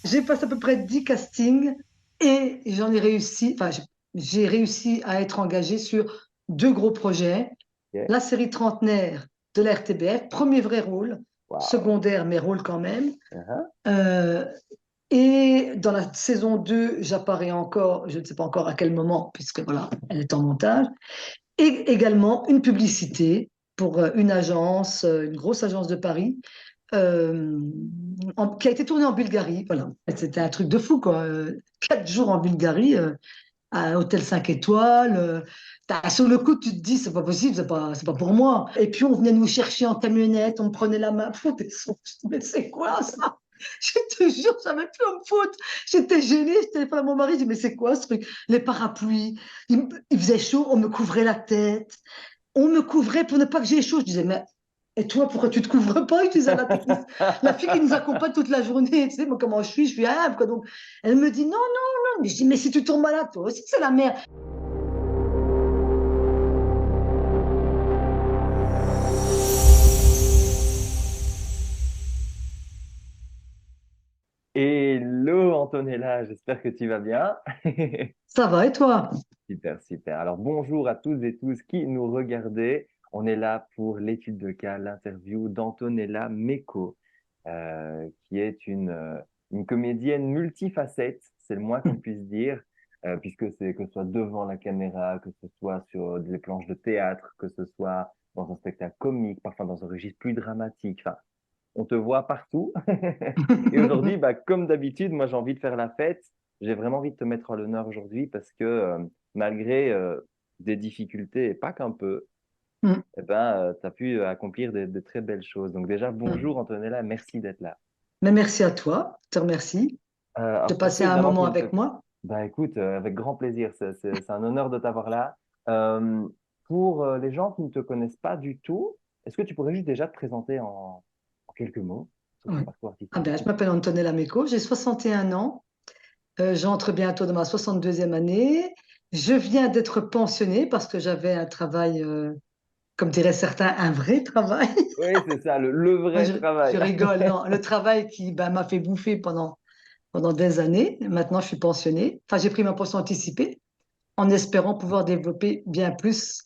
J'ai passé à peu près 10 castings et j'en ai réussi, enfin, j'ai réussi à être engagée sur deux gros projets. Ok. La série Trentenaire de la RTBF, premier vrai rôle, Waouh. secondaire mais rôle quand même. Uh-huh. Euh, et dans la saison 2, j'apparais encore, je ne sais pas encore à quel moment, puisque voilà, elle est en montage. Et également une publicité pour une agence, une grosse agence de Paris, euh, qui a été tournée en Bulgarie. Voilà. Et c'était un truc de fou, quoi. 4 jours en Bulgarie, à un hôtel 5 étoiles. Sur le coup, tu te dis, c'est pas possible, c'est pas pour moi. Et puis, on venait nous chercher en camionnette, on me prenait la main. Pff, je dis, mais c'est quoi ça? Je te jure, je savais plus où me foutre. J'étais gênée, je téléphone à mon mari, je dis, mais c'est quoi ce truc? Les parapluies, il faisait chaud, on me couvrait la tête. On me couvrait pour ne pas que j'ai chaud. Je disais, mais et toi, pourquoi tu te couvres pas? Je disais à la technique, la fille qui nous accompagne toute la journée, tu sais, moi, comment je suis humble, quoi. Donc, elle me dit, non, non, non. Mais je dis, mais si tu tombes malade, toi aussi, c'est la merde. Hello Antonella, j'espère que tu vas bien. Ça va, et toi? Super, super. Alors bonjour à tous et tous qui nous regardez. On est là pour l'étude de cas, l'interview d'Antonella Meko, qui est une comédienne multifacette, c'est le moins qu'on puisse dire, puisque c'est que ce soit devant la caméra, que ce soit sur des planches de théâtre, que ce soit dans un spectacle comique, parfois dans un registre plus dramatique. Enfin, on te voit partout. Et aujourd'hui, bah, comme d'habitude, moi j'ai envie de faire la fête. J'ai vraiment envie de te mettre à l'honneur aujourd'hui parce que malgré des difficultés, et pas qu'un peu, eh ben, tu as pu accomplir de très belles choses. Donc déjà, bonjour Antonella, merci d'être là. Mais merci à toi, je te remercie de Alors pour passer ceux un évidemment moment qui ne te... avec moi. Bah écoute, avec grand plaisir, c'est un honneur de t'avoir là. Euh, pour les gens qui ne te connaissent pas du tout, est-ce que tu pourrais juste déjà te présenter en quelques mots sur ton Oui. parcours Ah artistique? ben, je m'appelle Antonella Meko, j'ai 61 ans. J'entre bientôt dans ma 62e année. Je viens d'être pensionnée parce que j'avais un travail, comme diraient certains, un vrai travail. Oui, c'est ça, le Moi, vrai je travail. rigole, non. Le travail qui ben, m'a fait bouffer pendant des années. Maintenant, je suis pensionnée. Enfin, j'ai pris ma pension anticipée en espérant pouvoir développer bien plus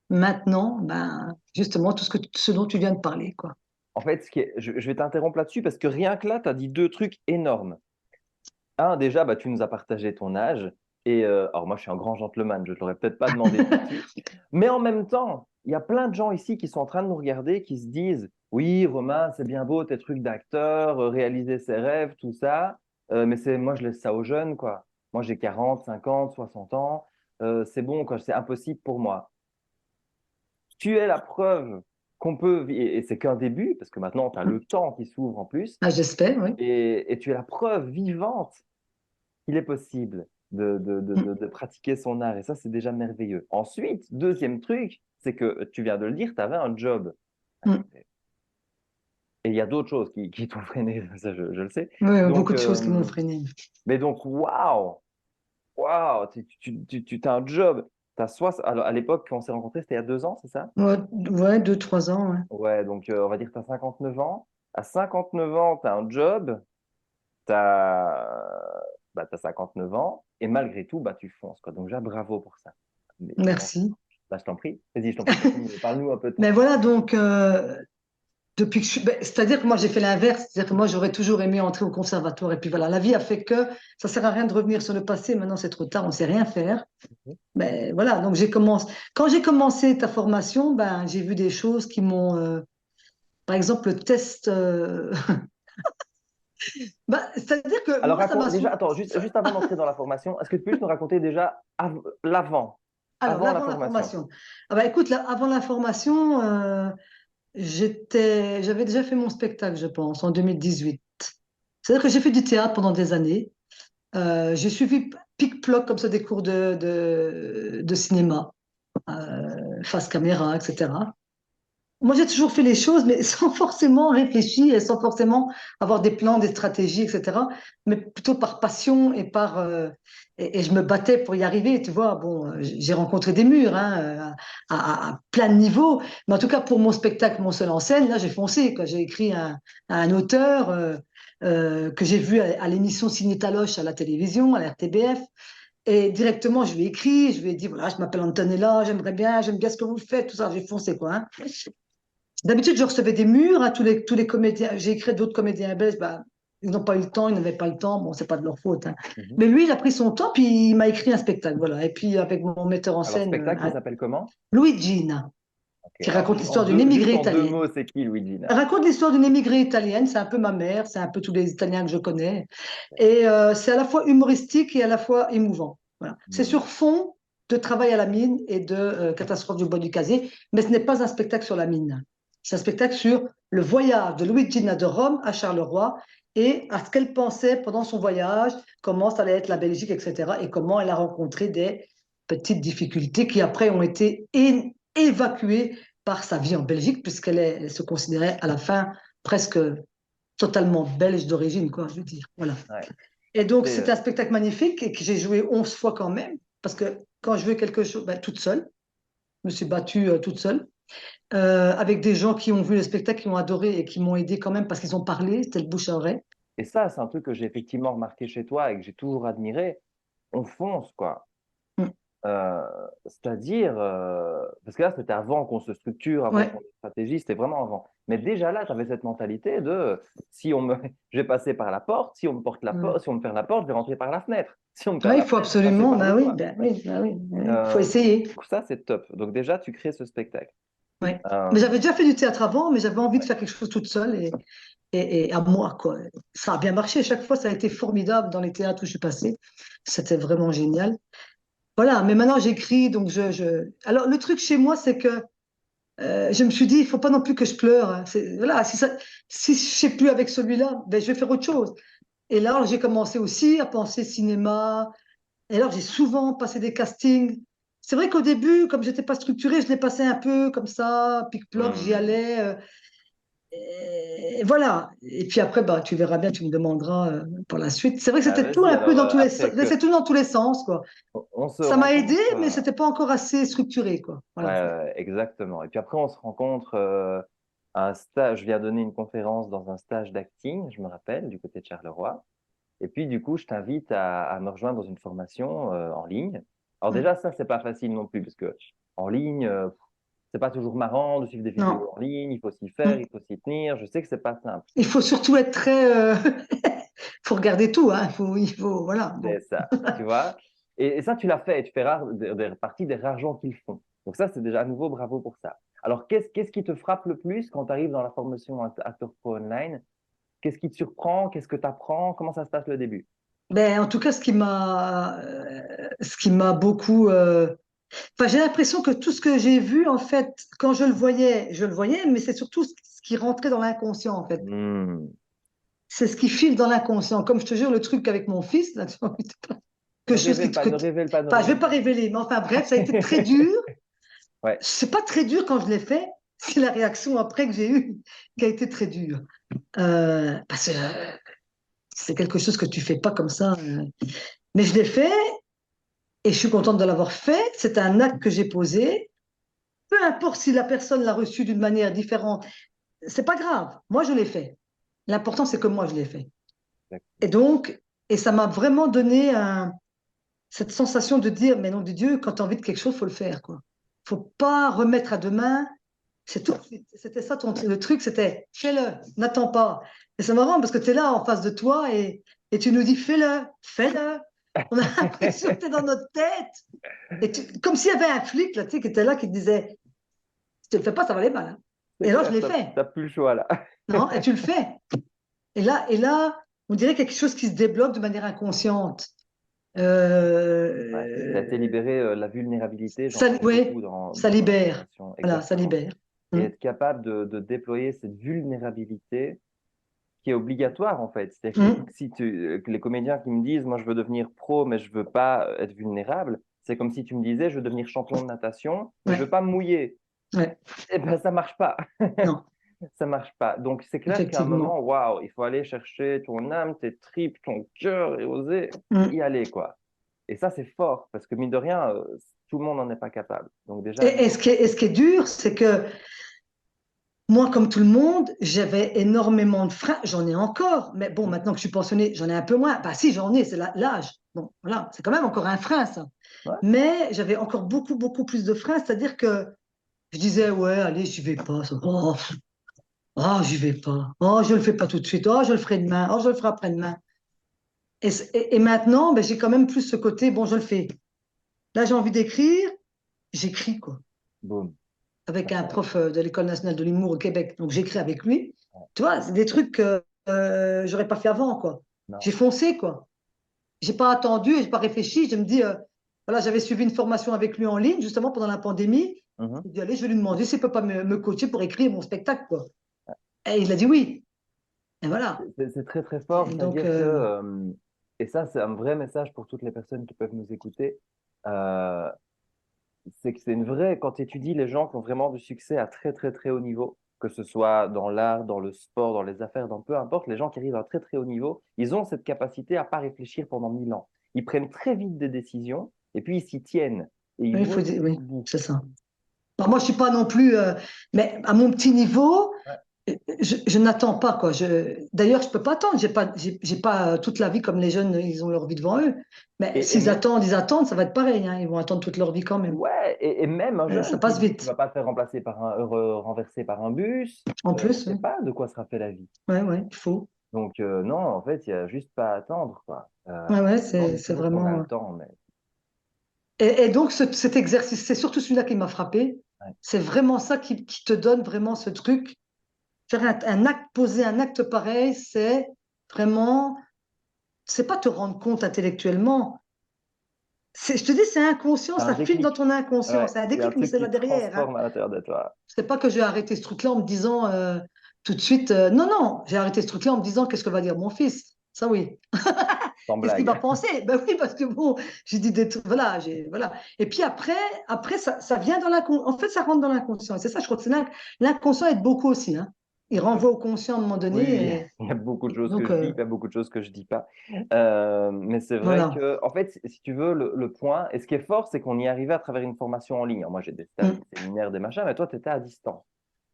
maintenant, ben, justement, ce dont tu viens de parler, quoi. En fait, je vais t'interrompre là-dessus parce que rien que là, tu as dit deux trucs énormes. Un, déjà, bah, tu nous as partagé ton âge. Et alors, moi, je suis un grand gentleman, je ne l'aurais peut-être pas demandé tout de suite. Mais en même temps, il y a plein de gens ici qui sont en train de nous regarder, qui se disent, oui, Romain, c'est bien beau tes trucs d'acteur, réaliser ses rêves, tout ça. Mais moi, je laisse ça aux jeunes, quoi. Moi, j'ai 40, 50, 60 ans. C'est bon, quoi, c'est impossible pour moi. Tu es la preuve qu'on peut, et c'est qu'un début, parce que maintenant, tu as le temps qui s'ouvre en plus, Ah, j'espère, oui. et tu es la preuve vivante qu'il est possible de pratiquer son art, et ça, c'est déjà merveilleux. Ensuite, deuxième truc, c'est que tu viens de le dire, tu avais un job à Mm. côté. Et il y a d'autres choses qui t'ont freiné, ça, je le sais. Oui, Donc, beaucoup de choses qui m'ont freiné. mais donc, waouh, waouh, tu as un job. Alors, à l'époque, quand on s'est rencontrés, c'était il y a 2 ans, c'est ça? Ouais, ouais, 2, 3 ans, ouais. Ouais, donc on va dire que tu as 59 ans. À 59 ans, tu as un job, tu as, bah, t'as 59 ans, et malgré tout, bah, tu fonces, quoi. Donc déjà, bravo pour ça. Mais Merci. bah, je t'en prie. Vas-y, je t'en prie, continue. Parle-nous un peu de ton Mais parcours. voilà, donc, depuis que c'est-à-dire que moi, j'ai fait l'inverse. C'est-à-dire que moi, j'aurais toujours aimé entrer au conservatoire. Et puis voilà, la vie a fait que ça sert à rien de revenir sur le passé. Maintenant, c'est trop tard, on sait rien faire. Mais voilà, donc quand j'ai commencé ta formation, ben, j'ai vu des choses qui m'ont, par exemple, le test. C'est-à-dire que Alors, moi, ça m'a raconte, déjà, souvent. attends, juste avant d'entrer dans la formation, est-ce que tu peux juste nous raconter déjà l'avant, Alors, avant là, la avant la formation? formation. Ah ben, écoute, avant la formation, j'avais déjà fait mon spectacle, je pense, en 2018. C'est-à-dire que j'ai fait du théâtre pendant des années. J'ai suivi pic-ploc comme ça des cours de cinéma, face caméra, etc. Moi, j'ai toujours fait les choses, mais sans forcément réfléchir et sans forcément avoir des plans, des stratégies, etc. Mais plutôt par passion et et je me battais pour y arriver. Tu vois, bon, j'ai rencontré des murs hein, à plein de niveaux. Mais en tout cas, pour mon spectacle, mon seul en scène, là, j'ai foncé, quoi. J'ai écrit à un auteur que j'ai vu à l'émission Signe Taloche à la télévision, à la RTBF. Et directement, je lui ai écrit, je lui ai dit, voilà, je m'appelle Antonella, j'aime bien ce que vous faites, tout ça, j'ai foncé, quoi. Hein. D'habitude, je recevais des murs, hein, tous les comédiens. J'ai écrit d'autres comédiens belges, bah, ils n'ont pas eu le temps, ils n'avaient pas le temps. Bon, c'est pas de leur faute. Hein. Mhm. Mais lui, il a pris son temps, puis il m'a écrit un spectacle, voilà. Et puis avec mon metteur en Alors, scène, spectacle, il s'appelle comment? Louis Gina, Ok, qui alors raconte l'histoire d'une juste émigrée en deux italienne. mots, c'est qui Elle Luigina? raconte l'histoire d'une émigrée italienne. C'est un peu ma mère, c'est un peu tous les Italiens que je connais. Et c'est à la fois humoristique et à la fois émouvant. Voilà. C'est Hmm. sur fond de travail à la mine et de catastrophe du bois du casier, mais ce n'est pas un spectacle sur la mine. C'est un spectacle sur le voyage de Luigina de Rome à Charleroi et à ce qu'elle pensait pendant son voyage, comment ça allait être la Belgique, etc. Et comment elle a rencontré des petites difficultés qui après ont été évacuées par sa vie en Belgique, elle se considérait à la fin presque totalement belge d'origine, quoi, je veux dire. Voilà. Ouais. Et donc, C'est, c'était un spectacle magnifique et que j'ai joué 11 fois quand même, parce que quand je veux quelque chose, ben, toute seule, je me suis battue toute seule, avec des gens qui ont vu le spectacle, qui ont adoré et qui m'ont aidé quand même parce qu'ils ont parlé, c'était le bouche à oreille. et ça, c'est un truc que j'ai effectivement remarqué chez toi et que j'ai toujours admiré. On fonce, quoi. Mm. Euh, c'est-à-dire, parce que là, c'était avant qu'on se structure, avant Ouais. qu'on ait une stratégie, c'était vraiment avant. Mais déjà là, tu avais cette mentalité de si on me, je vais passer par la porte, si on me porte la Mm. porte, si on me ferme la porte, je vais rentrer par la fenêtre. Si on me ferme Ouais, il la faut fenêtre, je vais passer absolument, par le toit. ben oui, il faut Euh, essayer. donc ça, c'est top. Donc déjà, tu crées ce spectacle. Ouais. Mais Euh, j'avais déjà fait du théâtre avant, mais j'avais envie de ouais. faire quelque chose toute seule et à moi, quoi. Ça a bien marché. Chaque fois, ça a été formidable dans les théâtres où je suis passée. C'était vraiment génial. Voilà, mais maintenant j'écris, donc Alors, le truc chez moi, c'est que je me suis dit, il faut pas non plus que je pleure. Hein. Voilà, si je sais plus avec celui-là, ben, je vais faire autre chose. Et là, j'ai commencé aussi à penser cinéma. Et alors, j'ai souvent passé des castings. C'est vrai qu'au début, comme j'étais pas structurée, je l'ai passé un peu comme ça, pic-ploc, j'y Hmm. allais. Et voilà. Et puis après, bah, tu verras bien, tu me demanderas pour la suite. C'est vrai que Bah, c'était tout vas-y, un peu alors dans tous après que c'est tout dans tous les sens, quoi. on se Ça m'a aidé, rencontre, mais c'était pas encore assez structuré, quoi. ouais, Voilà. exactement. Et puis après, on se rencontre à un stage. Je viens donner une conférence dans un stage d'acting, je me rappelle, du côté de Charleroi. Et puis, du coup, je t'invite à me rejoindre dans une formation en ligne. Alors Mm. déjà, ça, c'est pas facile non plus, parce que en ligne, c'est pas toujours marrant de suivre des vidéos Non. en ligne. Il faut s'y faire, Mm. il faut s'y tenir. Je sais que c'est pas simple. Il faut surtout être très. Faut regarder tout, hein. Voilà. Bon. C'est ça, tu vois. Et ça, tu l'as fait, et tu fais partie des rares gens qui le font. Donc ça, c'est déjà à nouveau bravo pour ça. Alors, qu'est-ce qui te frappe le plus quand tu arrives dans la formation Acteur Pro Online? Qu'est-ce qui te surprend? Qu'est-ce que tu apprends? Comment ça se passe le début? Ben, en tout cas, ce qui m'a beaucoup. Enfin, j'ai l'impression que tout ce que j'ai vu, en fait, quand je le voyais, mais c'est surtout ce qui rentrait dans l'inconscient, en fait. Hmm. C'est ce qui file dans l'inconscient. Comme je te jure, le truc avec mon fils, là, Ne que chose révèle pas, que, ne révèle pas, ne enfin, je vais révèle pas pas. révéler, mais enfin, bref, ça a été très dur. Ouais, C'est pas très dur quand je l'ai fait, c'est la réaction après que j'ai eue qui a été très dure. Parce que c'est quelque chose que tu fais pas comme ça. Mais je l'ai fait et je suis contente de l'avoir fait. C'est un acte que j'ai posé. Peu importe si la personne l'a reçu d'une manière différente, c'est pas grave. Moi, je l'ai fait. L'important, c'est que moi, je l'ai fait. Et exactement. donc, et ça m'a vraiment donné cette sensation de dire, mais non de Dieu, quand tu as envie de quelque chose, faut le faire, quoi. Faut pas remettre à demain. C'est tout de suite. C'était ça le truc, c'était fais-le, n'attends pas. Et c'est marrant parce que tu es là en face de toi et tu nous dis fais-le, fais-le. On a l'impression que tu es dans notre tête. Comme s'il y avait un flic là, tu sais, qui était là, qui te disait si tu le fais pas, ça va aller mal. Hein. Et C'est alors, je clair, l'ai tu fait. n'as plus le choix là. Non, et tu le fais. Et là, on dirait quelque chose qui se débloque de manière inconsciente. Ouais. Tu as été Euh, libéré, la vulnérabilité, j'en Ça, parlais ouais, beaucoup ça dans la libère. formation, Voilà, ça exactement. libère. Et Mm. être capable de déployer cette vulnérabilité qui est obligatoire en fait. C'est-à-dire que Mm. si que les comédiens qui me disent, moi je veux devenir pro, mais je veux pas être vulnérable, c'est comme si tu me disais, je veux devenir champion de natation, mais je Ouais. veux pas me mouiller. Ouais, eh ben, ça marche pas. non, Ça marche pas. Donc, c'est clair qu'à un moment, effectivement. waouh, il faut aller chercher ton âme, tes tripes, ton cœur et oser Mm. y aller, quoi. Et ça, c'est fort parce que mine de rien, tout le monde n'en est pas capable. Donc, déjà, Et ce qui est dur, c'est que moi, comme tout le monde, j'avais énormément de freins. J'en ai encore, mais bon, maintenant que je suis pensionnée, j'en ai un peu moins. Bah si, j'en ai, c'est l'âge. Bon, voilà, c'est quand même encore un frein, ça. ouais, Mais j'avais encore beaucoup, beaucoup plus de freins, c'est-à-dire que je disais, ouais, allez, j'y vais pas. Oh, oh, j'y vais pas. Oh, je le fais pas tout de suite. Oh, je le ferai demain. Oh, je le ferai après-demain. Et maintenant, ben, j'ai quand même plus ce côté, bon, je le fais. Là, j'ai envie d'écrire, j'écris, quoi. boum. Avec un prof de l'École nationale de l'humour au Québec. Donc, j'écris avec lui. Tu vois, c'est des trucs que j'aurais pas fait avant, quoi. Non. J'ai foncé, quoi. J'ai pas attendu et j'ai pas réfléchi. Je me dis, voilà, j'avais suivi une formation avec lui en ligne, justement, pendant la pandémie. Mhm. Je me dis, allez, je vais lui demander s'il peut pas me coacher pour écrire mon spectacle, quoi. Et il a dit oui. Et voilà. C'est très, très fort. Et donc, C'est-à-dire que, et ça, c'est un vrai message pour toutes les personnes qui peuvent nous écouter. euh, c'est que c'est une vraie, quand tu étudies les gens qui ont vraiment du succès à très, très, très haut niveau, que ce soit dans l'art, dans le sport, dans les affaires, dans peu importe, les gens qui arrivent à un très, très haut niveau, ils ont cette capacité à pas réfléchir pendant 1000 ans. Ils prennent très vite des décisions et puis ils s'y tiennent et ils oui, il vont faut dire, jusqu'au oui, bout. c'est ça. Alors, moi, je suis pas non plus, mais à mon petit niveau, Ouais. je n'attends pas, quoi. D'ailleurs, je peux pas attendre. J'ai pas toute la vie comme les jeunes, ils ont leur vie devant eux. Mais Et s'ils même, attendent, ils attendent, ça va être pareil, hein. Ils vont attendre toute leur vie quand même. ouais, et même un Ça jeune, passe tu vite. vas pas te faire remplacer par renverser par un bus. En On plus, sait oui. pas de quoi sera fait la vie. Ouais, ouais, il faut. Donc, non, en fait, il y a juste pas à attendre, quoi. Ouais, ouais, On dit c'est toujours qu'on a vraiment. le temps, mais Et donc, cet exercice, c'est surtout celui-là qui m'a frappé. ouais. C'est vraiment ça qui te donne vraiment ce truc. Faire un acte, poser un acte pareil, c'est vraiment, c'est pas te rendre compte intellectuellement. Je te dis, c'est inconscient, C'est un ça file dans déclic. ton inconscient. Ouais, C'est un il y a un déclic, mais truc c'est qui là derrière, hein. transforme à l'intérieur de toi. C'est pas que j'ai arrêté ce truc-là en me disant tout de suite, non, non, j'ai arrêté ce truc-là en me disant qu'est-ce que va dire mon fils. Ça, oui. Sans Qu'est-ce qu'il va blague. penser? Ben oui, parce que bon, j'ai dit des trucs, voilà, voilà. Et puis après ça vient dans l'inconscient. En fait, ça rentre dans l'inconscient. C'est ça, je crois que c'est l'inconscient aide beaucoup aussi, hein. Il renvoie au conscient à un moment Oui, donné. Et il y a beaucoup de choses que donc, je dis, il y a beaucoup de choses que je dis pas. Mais c'est vrai voilà. que, en fait, si tu veux, le point, et ce qui est fort, c'est qu'on y est arrivé à travers une formation en ligne. Alors, moi, j'ai des stages, Mm, des séminaires, des machins, mais toi, tu étais à distance.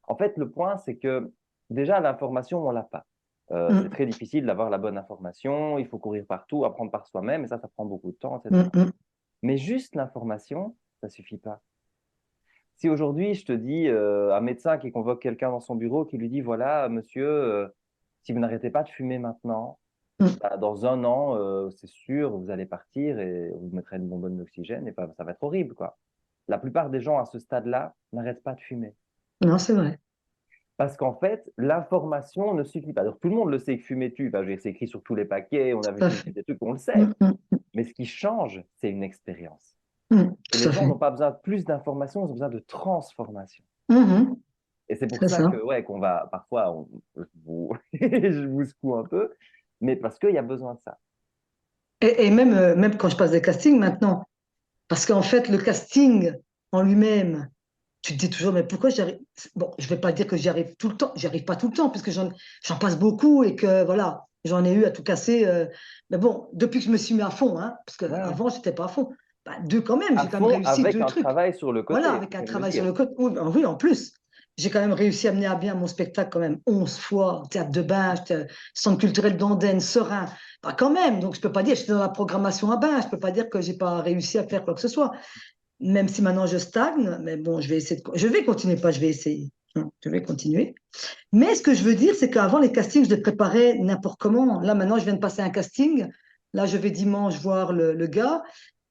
En fait, le point, c'est que déjà, l'information, on l'a pas. C'est mm, très difficile d'avoir la bonne information, il faut courir partout, apprendre par soi-même, et ça prend beaucoup de temps, etc. mm, mm. Mais juste l'information, ça suffit pas. Si aujourd'hui, je te dis, un médecin qui convoque quelqu'un dans son bureau, qui lui dit, voilà, monsieur, si vous n'arrêtez pas de fumer maintenant, Mm. bah, dans un an, c'est sûr, vous allez partir et vous mettrez une bonbonne d'oxygène et pas, ça va être horrible, quoi. La plupart des gens à ce stade-là n'arrêtent pas de fumer. Non, c'est vrai. Parce qu'en fait, l'information ne suffit pas. Alors, tout le monde le sait que fumer tue. Enfin, c'est écrit sur tous les paquets, on a vu Tout à tous fait. des trucs, on le Mm, sait. mm, Mais ce qui change, c'est une expérience. Et tout les à gens fait. n'ont pas besoin de plus d'informations, ils ont besoin de transformation. Mhm. Et c'est pour C'est ça ça. que, ouais, qu'on va, parfois, je vous secoue un peu, mais parce qu'il y a besoin de ça. Et même, même quand je passe des castings maintenant, parce qu'en fait, le casting en lui-même, tu te dis toujours, mais pourquoi j'y arrive? Bon, je vais pas dire que j'y arrive tout le temps, j'y arrive pas tout le temps, puisque j'en passe beaucoup et que voilà, j'en ai eu à tout casser. Mais bon, depuis que je me suis mis à fond, hein, parce Ouais, ouais. qu'avant, j'étais pas à fond. Bah, deux quand même, À j'ai quand même fond réussi avec deux un trucs. travail sur le Voilà, côté, avec un faut le travail sur dire. le côté. Oui, ben oui, en plus, j'ai quand même réussi à mener à bien mon spectacle quand même 11 fois, théâtre de Binge, centre culturel d'Andenne, Serein. Bah, quand même, donc je peux pas dire, j'étais dans la programmation à Binge, je peux pas dire que j'ai pas réussi à faire quoi que ce soit. Même si maintenant je stagne, mais bon, je vais essayer je vais continuer, pas je vais essayer. Non, je vais continuer. Mais ce que je veux dire, c'est qu'avant les castings, je les préparais n'importe comment. Là, maintenant, je viens de passer un casting. Là, je vais dimanche voir le gars.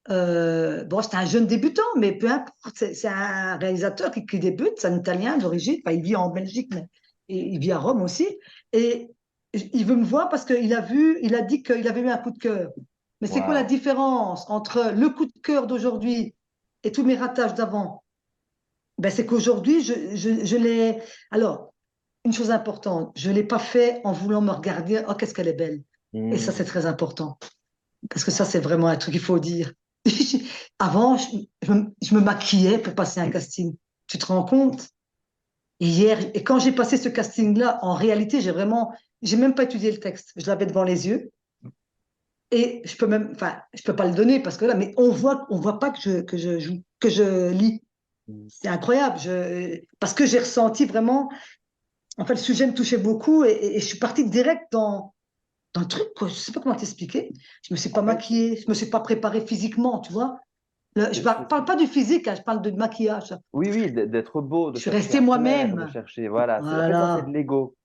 Bon, c'est un jeune débutant, mais peu importe. C'est un réalisateur qui débute, c'est un Italien d'origine. Enfin, il vit en Belgique, mais il vit à Rome aussi. Et il veut me voir parce il a dit qu'il avait eu un coup de cœur. Mais c'est quoi la Waouh. différence entre le coup de cœur d'aujourd'hui et tous mes ratages d'avant? Ben, c'est qu'aujourd'hui, je l'ai. Alors, une chose importante, je ne l'ai pas fait en voulant me regarder. Oh, qu'est-ce qu'elle est belle. Et ça, c'est Hmm. très important. Parce que ça, Waouh. c'est vraiment un truc qu'il faut dire. Avant, je me maquillais pour passer un casting. Tu te rends compte? Et hier, et quand j'ai passé ce casting-là, en réalité, j'ai même pas étudié le texte. Je l'avais devant les yeux. Et je peux même, enfin, je peux pas le donner parce que là, mais on voit pas que je joue, que je lis. Mm. C'est incroyable. Parce que j'ai ressenti vraiment, en fait, le sujet me touchait beaucoup et je suis partie direct dans le truc, quoi. Je sais pas comment t'expliquer. Je me suis En pas fait, maquillée, je me suis pas préparée physiquement, tu vois. Je c'est- c'est- parle pas du physique, hein, je parle de maquillage. oui, oui, d'être beau, de Je suis chercher restée à plaire, de moi-même. chercher, voilà. En fait, ça, c'est de Voilà. l'ego.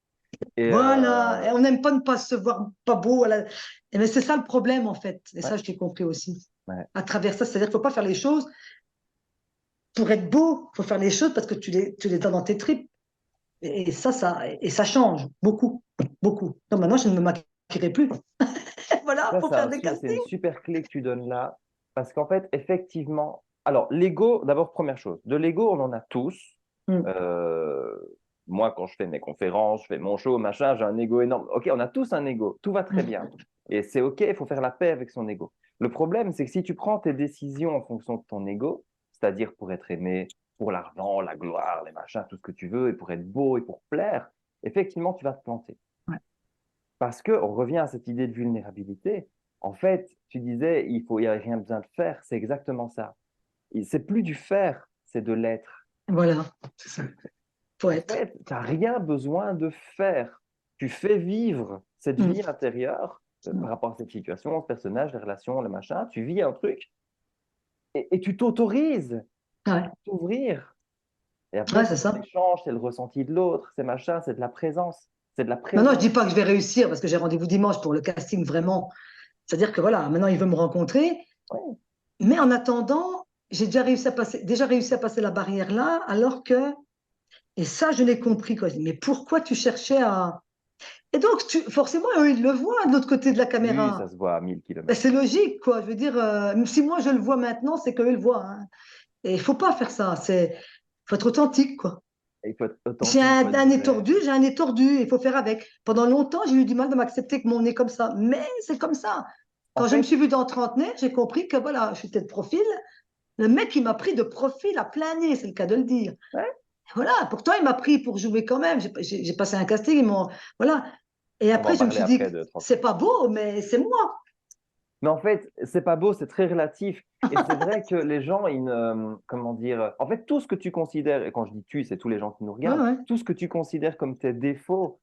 Et Voilà. Et on n'aime pas ne pas se voir pas beau. Et mais c'est ça le problème, en fait. Et ouais, ça, je l'ai compris aussi. ouais, À travers ça, c'est-à-dire qu'il ne faut pas faire les choses pour être beau. Il faut faire les choses parce que tu les as dans tes tripes. Et ça change beaucoup. Beaucoup. Donc maintenant, je ne me maquillerai plus. Voilà, pour faire des c'est castings. une super clé que tu donnes là. Parce qu'en fait, effectivement, alors, l'ego, d'abord, première chose, de l'ego, on en a tous. Mm. Euh, Moi, quand je fais mes conférences, je fais mon show, machin, j'ai un ego énorme. Ok, on a tous un ego, tout va très bien. Et c'est ok, il faut faire la paix avec son ego. Le problème, c'est que si tu prends tes décisions en fonction de ton ego, c'est-à-dire pour être aimé, pour l'argent, la gloire, les machins, tout ce que tu veux, et pour être beau et pour plaire, effectivement, tu vas te planter. Ouais. Parce qu'on revient à cette idée de vulnérabilité. En fait, tu disais, il n'y a rien besoin de faire. C'est exactement ça. C'est plus du faire, c'est de l'être. Voilà, c'est ça. Faut En être. fait, tu n'as rien besoin de faire. Tu fais vivre cette Mm. vie intérieure Mm. par rapport à cette situation, ce personnage, les relations, le machin. Tu vis un truc et tu t'autorises Ouais, à t'ouvrir. Et après, ouais, c'est c'est ça. l'échange, c'est le ressenti de l'autre, c'est machin, c'est de la présence. C'est de la Maintenant, je présence. dis pas que je vais réussir parce que j'ai rendez-vous dimanche pour le casting vraiment. C'est-à-dire que voilà, maintenant il veut me rencontrer. Ouais. Mais en attendant, j'ai déjà réussi à passer la barrière là, alors que, et ça, je l'ai compris, quoi. Je dis, mais pourquoi tu cherchais à. Et donc, forcément, eux, ils le voient de l'autre côté de la Oui, ça caméra. se voit à 1000 Ben, kilomètres. c'est logique, quoi. Je veux dire, même si moi je le vois maintenant, c'est qu'eux, ils le voient, hein. Et il faut pas faire ça. Faut être authentique, quoi. Il faut être J'ai authentique, il faut être un nez vrai. tordu, j'ai un nez tordu, il faut faire avec. Pendant longtemps, j'ai eu du mal de m'accepter que mon nez est comme ça. Mais c'est comme ça. En Quand je me fait, suis vue dans trentenaire, j'ai compris que voilà, je suis peut-être profil. Le mec, il m'a pris de profil à plein nez, c'est le cas de le dire. ouais, Voilà, pourtant, il m'a pris pour jouer quand même. J'ai passé un casting, ils m'ont. Voilà. Et on va après, en je me parler suis dit, après de c'est transfert. pas beau, mais c'est moi. Mais en fait, c'est pas beau, c'est très relatif. Et c'est vrai que les gens, ils ne, comment dire, en fait, tout ce que tu considères, et quand je dis tu, c'est tous les gens qui nous Ouais, regardent, ouais, tout ce que tu considères comme tes défauts,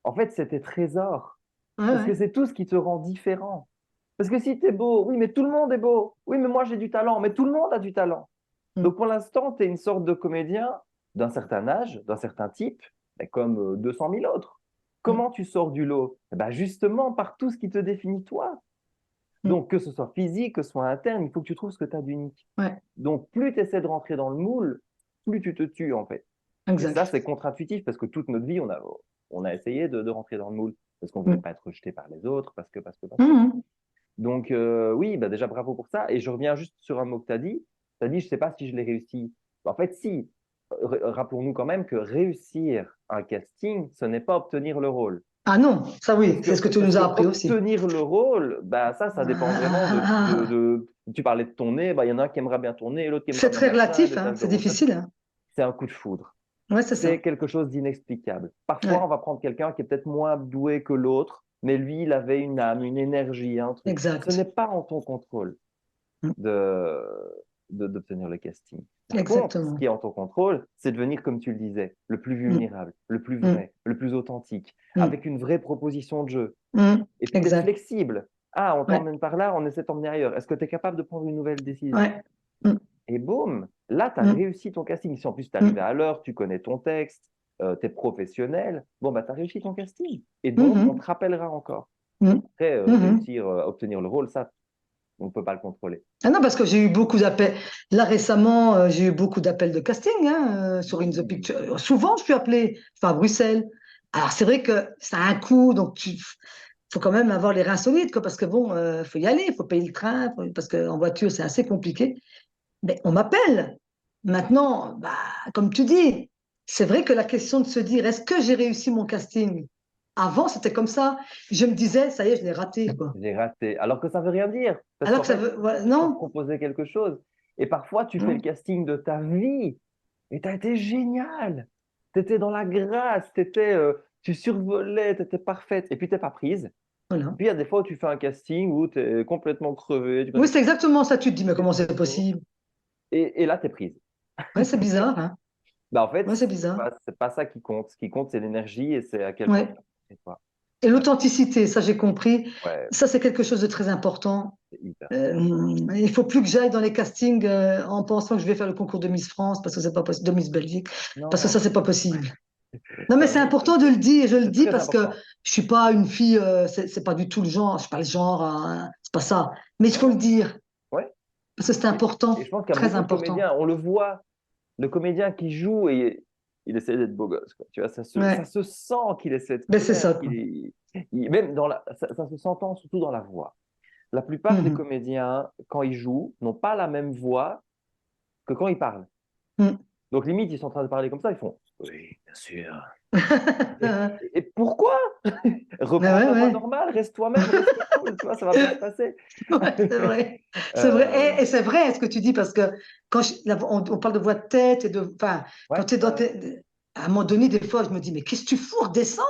en fait, c'est tes trésors. ouais, Parce que ouais. c'est tout ce qui te rend différent. Parce que si tu es beau, oui, mais tout le monde est beau. Oui, mais moi j'ai du talent, mais tout le monde a du talent. Mm, Donc pour l'instant, tu es une sorte de comédien d'un certain âge, d'un certain type, mais comme 200 000 autres. mm, Comment tu sors du lot? Eh ben justement par tout ce qui te définit toi. mm. Donc que ce soit physique, que ce soit interne, il faut que tu trouves ce que tu as d'unique. Ouais, Donc plus tu essaies de rentrer dans le moule, plus tu te tues en fait. Et ça, exact. c'est contre-intuitif parce que toute notre vie, on a essayé de rentrer dans le moule parce qu'on ne voulait Mm, pas être rejeté par les autres, parce que. mm, Donc, oui, bah déjà bravo pour ça. Et je reviens juste sur un mot que tu as dit. Tu as dit, je ne sais pas si je l'ai réussi. Bah, en fait, si. Rappelons-nous quand même que réussir un casting, ce n'est pas obtenir le rôle. ah non, ça oui, c'est ce que tu Parce nous que as appris aussi. obtenir le rôle, bah, ça dépend vraiment Ah, Tu parlais de ton nez, bah, il y en a un qui aimera bien ton nez, l'autre qui aimera c'est bien très machin, relatif, des hein, taches de c'est rose. difficile, hein. C'est un coup de foudre. Ouais, c'est C'est ça. quelque chose d'inexplicable. Parfois, on Ouais, va prendre quelqu'un qui est peut-être moins doué que l'autre, mais lui, il avait une âme, une énergie, un truc. Ce n'est exact. pas en ton contrôle Mm, de, d'obtenir le casting. Par contre, ce qui exactement. est en ton contrôle, c'est de venir, comme tu le disais, le plus Mm, vulnérable, le plus mm, vrai, le plus authentique, mm, avec une vraie proposition de jeu, mm. et puis d'être Exact. flexible. Ah, on Ouais, t'emmène par là, on essaie de t'emmener ailleurs. Est-ce que tu es capable de prendre une nouvelle décision? ouais. Mm, Et boum, là, tu as mm, réussi ton casting. Si en plus tu es arrivé mm, à l'heure, tu connais ton texte, tu es professionnel, bon, bah, tu as réussi ton casting. Et donc, on te mhm, rappellera encore. mm, Après, mhm. réussir à obtenir le rôle, ça, on ne peut pas le contrôler. Ah non, parce que j'ai eu beaucoup d'appels. Là, récemment, j'ai eu beaucoup d'appels de casting hein, sur In the Oui, Picture. Souvent, je suis appelée, enfin, à Bruxelles. Alors, c'est vrai que ça a un coût, donc il faut quand même avoir les reins solides, quoi, parce que bon, faut y aller, il faut payer le train, parce qu'en voiture, c'est assez compliqué. Mais on m'appelle. Maintenant, bah, comme tu dis, c'est vrai que la question de se dire, est-ce que j'ai réussi mon casting? Avant, c'était comme ça. Je me disais, ça y est, je l'ai raté, quoi. j'ai raté. Alors que ça veut rien dire, parce Alors qu'en que ça fait, veut, ouais, on t'a non? proposé quelque chose. Et parfois, tu fais le Non. casting de ta vie. Et tu as été génial. Tu étais dans la grâce, tu survolais, tu étais parfaite. Et puis, tu n'es pas prise. Voilà. Puis, il y a des fois où tu fais un casting où tu es complètement crevé, tu Oui, connais c'est exactement ça. Tu te dis, mais plus comment ton c'est boulot. possible? Et là, tu es prise. Ouais, c'est bizarre, hein? Bah, en fait, Ouais, c'est bizarre. c'est pas ça qui compte. Ce qui compte, c'est l'énergie et c'est à quel point tu Ouais. as montré toi. Et Euh, l'authenticité, ça j'ai compris. ouais, Ça, c'est quelque chose de très important. c'est hyper Euh, important. il faut plus que j'aille dans les castings en pensant que je vais faire le concours de Miss France parce que c'est pas possible, de Miss Belgique, parce que ça, Non, c'est pas possible. Non, mais bah c'est oui, important de le dire, et je le c'est dis très parce que important. je suis pas une fille, c'est pas du tout le genre, je suis pas le genre, c'est pas ça. Mais il Non, faut le non, dire, ouais. parce que c'est Et important, je pense qu'il y a très beaucoup de important. comédiens, on le voit, le comédien qui joue et il essaie d'être beau gosse, quoi. Tu vois, ça Ouais, se sent qu'il essaie de ben c'est plaire, ça, quoi. même ça se s'entend surtout dans la voix. La plupart des Mhm. comédiens, quand ils jouent, n'ont pas la même voix que quand ils parlent. Mhm. Donc limite, ils sont en train de parler comme ça, ils font oui, bien sûr. Et pourquoi? Ouais, Reprends ouais, ta voix ouais. normale, reste toi-même, reste cool, tu vois, ça va bien se passer. Ouais, c'est vrai. C'est Euh, vrai. Et c'est vrai ce que tu dis, parce que quand on parle de voix de tête et de. Enfin, quand ouais, tu es dans ouais. à un moment donné, des fois, je me dis, mais qu'est-ce que tu fous? Redescends.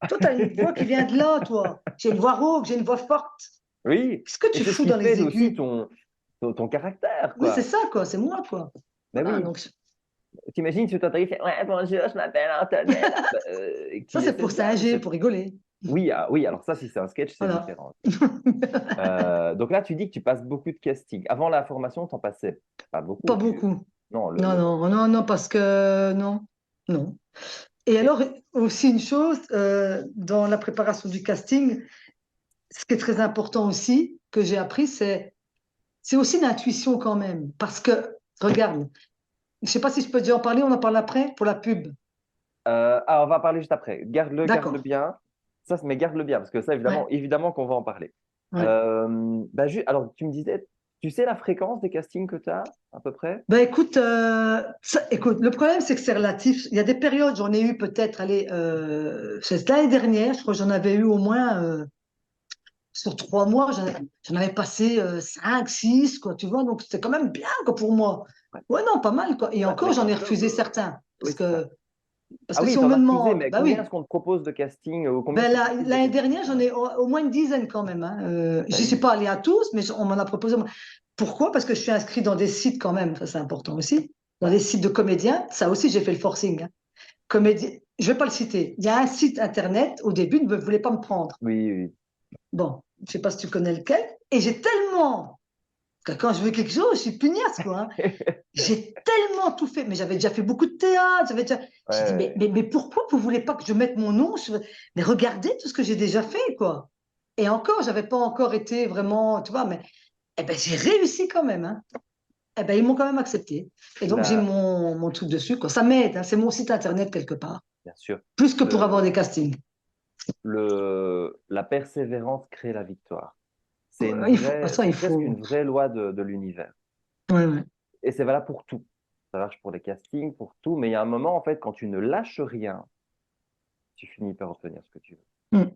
Toi, tu as une voix qui vient de là, toi. J'ai une voix rauque, j'ai une voix forte. Oui, Qu'est-ce que et tu c'est ce fous qui dans fait les aussi aigus? ton caractère, Oui, c'est quoi. ça, quoi. C'est moi, quoi. Ben Voilà, oui, donc t'imagines, tu t'arrives, ouais, bonjour, je m'appelle Antonella, et ça, qu'il c'est essaie pour de dire, singer, pour rigoler. oui, ah, oui, alors ça, si c'est un sketch, c'est Voilà. différent. Donc là, tu dis que tu passes beaucoup de casting. Avant la formation, tu n'en passais pas beaucoup. Pas beaucoup. Non, Non, non, non, non, parce que non, non. Et Et- alors, aussi une chose, dans la préparation du casting, ce qui est très important aussi, que j'ai appris, c'est aussi l'intuition quand même. Parce que, regarde, je ne sais pas si je peux déjà en parler, on en parle après pour la pub. on va parler juste après. Garde-le D'accord. bien. Ça, mais garde-le bien, parce que ça, Ouais, évidemment qu'on va en parler. ouais. Alors, tu me disais, tu sais la fréquence des castings que tu as, à peu près? Ben écoute, écoute, le problème c'est que c'est relatif. Il y a des périodes, j'en ai eu peut-être, allez, c'est l'année dernière, je crois que j'en avais eu au moins sur 3 mois, j'en avais passé 5, 6, quoi, tu vois, donc c'était quand même bien, quoi, pour moi. Ouais, Ouais, non, pas mal, quoi. Et ouais, encore, avec j'en un ai job. refusé certains. Oui, Parce c'est ça. que, parce Ah que oui, si on t'en me as refusé, demande, mais bah combien oui, est-ce qu'on te propose de casting ou combien ben tu refuses de l'année casting dernière, j'en alors? ai au moins une dizaine quand même. Hein. Bah J'y suis oui, pas allée à tous, mais on m'en a proposé. Pourquoi? Parce que je suis inscrite dans des sites quand même, ça c'est important aussi. Dans ouais. des sites de comédiens, ça aussi j'ai fait le forcing. Hein. Je vais pas le citer. Il y a un site internet, au début, ne voulait pas me prendre. Oui, oui. Bon, je sais pas si tu connais lequel. Et j'ai tellement que quand je veux quelque chose, je suis pugnace, quoi. Hein. J'ai tellement tout fait, mais j'avais déjà fait beaucoup de théâtre. J'ai dit, Ouais, mais pourquoi vous voulez pas que je mette mon nom Mais regardez tout ce que j'ai déjà fait, quoi. Et encore, j'avais pas encore été vraiment, tu vois, mais eh ben, j'ai réussi quand même. Hein. Eh ben, ils m'ont quand même accepté. Et donc, j'ai la, mon truc dessus, quoi. Ça m'aide, hein. C'est mon site internet quelque part. bien sûr. Plus que pour avoir Le, des castings. la persévérance crée la victoire. Ça, C'est il presque faut. une vraie loi de l'univers. Ouais, ouais. Et c'est valable pour tout. Ça marche pour les castings, pour tout. Mais il y a un moment, en fait, quand tu ne lâches rien, tu finis par obtenir ce que tu veux. Mm.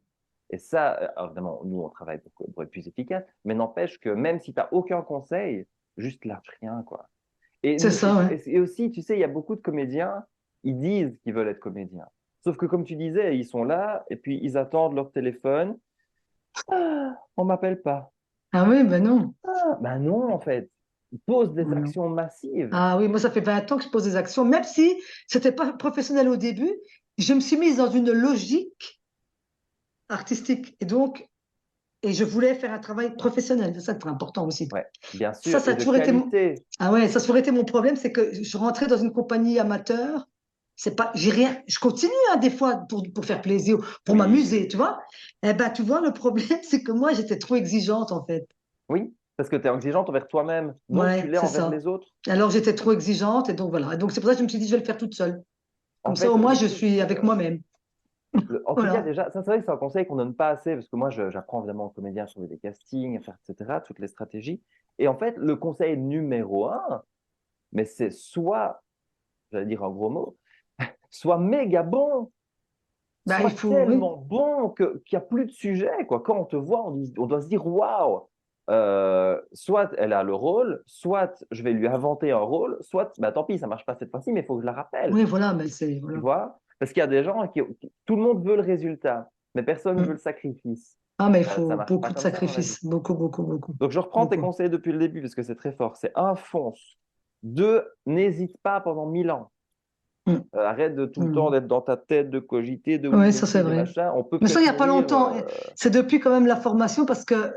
Et ça, alors évidemment, nous, on travaille pour être plus efficace, mais n'empêche que même si tu n'as aucun conseil, juste lâche rien, quoi. C'est ça, ouais. Et aussi, tu sais, il y a beaucoup de comédiens, ils disent qu'ils veulent être comédiens. Sauf que, comme tu disais, ils sont là et puis ils attendent leur téléphone. Ah, on m'appelle pas. Ah oui, ben non. Ah, ben non, en fait. Ils posent des Non. actions massives. Ah oui, moi, ça fait 20 ans que je pose des actions. Même si c'était pas professionnel au début, je me suis mise dans une logique artistique. Et je voulais faire un travail professionnel. C'est ça qui est important aussi. Ouais, bien Ça, sûr, ça et a de toujours été qualité. ah ouais, ça a toujours été mon problème, c'est que je rentrais dans une compagnie amateur. C'est pas, j'ai rien, je continue hein, des fois pour faire plaisir, pour Oui, oui, m'amuser, tu vois. Eh ben, tu vois, le problème, c'est que moi, j'étais trop exigeante, en fait. oui, parce que tu es exigeante envers toi-même, donc tu Ouais, l'es c'est envers ça. les autres. Alors, j'étais trop exigeante, et donc voilà. Et donc, c'est pour ça que je me suis dit, je vais le faire toute seule. En Comme ça, au fait, moins, je l'écoute, suis avec moi-même. en tout cas, Voilà. déjà, ça, c'est vrai que c'est un conseil qu'on donne pas assez, parce que moi, j'apprends évidemment aux comédiens à trouver des castings, à faire, etc., toutes les stratégies. Et en fait, le conseil numéro un, mais c'est soit, j'allais dire un gros mot, soit méga bon, Bah, il soit faut, oui. tellement bon qu'il n'y a plus de sujet, quoi. Quand on te voit, on doit se dire, waouh! soit elle a le rôle, soit je vais lui inventer un rôle, soit bah, tant pis, ça marche pas cette fois-ci, mais il faut que je la rappelle. Oui, voilà, mais c'est. Tu Voilà. vois? Parce qu'il y a des gens tout le monde veut le résultat, mais personne ne veut Mm. le sacrifice. Ah, mais il Ça faut marche pas beaucoup de comme ça dans la vie. sacrifices. Beaucoup, beaucoup, beaucoup. Donc, je reprends tes Beaucoup. conseils depuis le début parce que c'est très fort. C'est un, fonce. Deux, n'hésite pas pendant 1000 ans. Mm. Arrête de tout le temps Mm. d'être dans ta tête, de cogiter, de oui, Oui, je ça c'est sais, de vrai. machin. On peut Mais ça, il n'y peut-être a pas mourir. longtemps. C'est depuis quand même la formation parce que,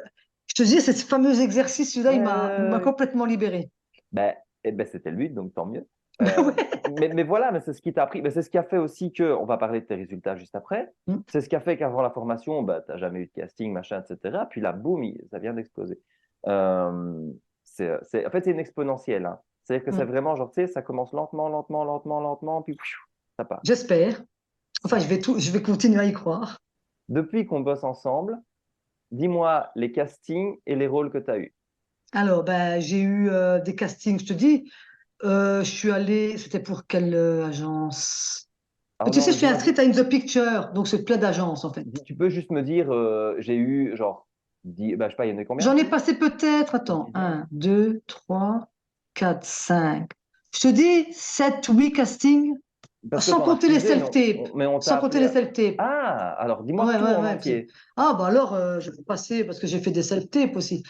je te dis, ce fameux exercice, celui-là, il m'a Ouais. complètement libéré. Ben, eh ben, c'était le but, donc tant mieux. Ben Euh, ouais. mais voilà, mais c'est ce qui t'a appris. Ben, c'est ce qui a fait aussi que, on va parler de tes résultats juste après. Mm. C'est ce qui a fait qu'avant la formation, ben, tu n'as jamais eu de casting, machin, etc. Puis là, boum, ça vient d'exploser. Euh, en fait, c'est une exponentielle. Hein. C'est-à-dire que c'est Mm. vraiment, genre, tu sais, ça commence lentement, lentement, lentement, lentement, puis pfiou, ça part. J'espère. Enfin, Ouais. je vais continuer à y croire. Depuis qu'on bosse ensemble, dis-moi les castings et les rôles que tu as eus. Alors, ben, j'ai eu des castings, je te dis. Je suis allée, c'était pour quelle agence? Ah Tu non, sais, je mais suis dis-moi, inscrite à In the Picture, donc c'est plein d'agences en fait. tu peux juste me dire, j'ai eu, genre, ben, je sais pas, il y en a combien? J'en ai passé peut-être, Une attends, dizaine. un, 2, 3, 4, 5. Je te dis 7, 8 castings, Parce que sans tu en as compter les refusé, mais self-tapes. mais on t'a Sans compter appelé. les self-tapes. Ah, alors dis-moi Ouais, tout ouais, en ouais. entier. Ah, bah alors, je vais passer parce que j'ai fait des self-tapes aussi.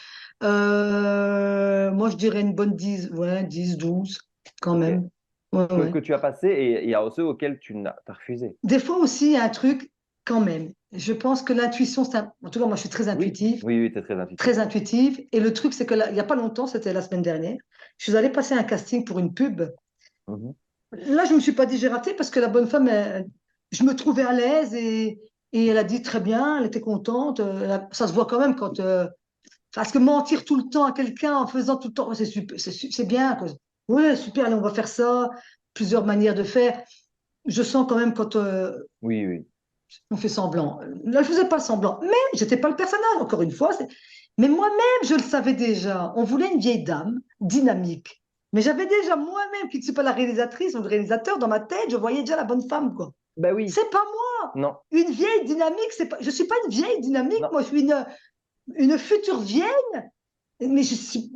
Moi, je dirais une bonne 10, ouais, 10, 12, quand Ok. même. Ouais, Que ouais. tu as passé et il y a ceux auxquels t'as refusé. Des fois aussi, il y a un truc, quand même. Je pense que l'intuition, en tout cas, moi, je suis Oui, oui, oui, tu es très intuitif. très intuitive. Et le truc, c'est que il n'y a pas longtemps, c'était la semaine dernière, je suis allée passer un casting pour une pub. Mhm. Là, je ne me suis pas dit j'ai raté parce que la bonne femme, je me trouvais à l'aise et elle a dit très bien, elle était contente. Ça se voit quand même quand. Parce que mentir tout le temps à quelqu'un en faisant tout le temps, c'est super, c'est bien, quoi. Ouais, super, allez, on va faire ça. Plusieurs manières de faire. Je sens quand même quand Oui, oui. on fait semblant. Là, je faisais pas semblant, mais j'étais pas le personnage, encore une fois. Mais moi-même, je le savais déjà. On voulait une vieille dame dynamique. Mais j'avais déjà moi-même, qui ne suis pas la réalisatrice ou le réalisateur, dans ma tête, je voyais déjà la bonne femme, quoi. Ben oui, C'est pas moi. non, Une vieille dynamique, c'est pas. Je suis pas une vieille dynamique. non. Moi, je suis une future vieille. Mais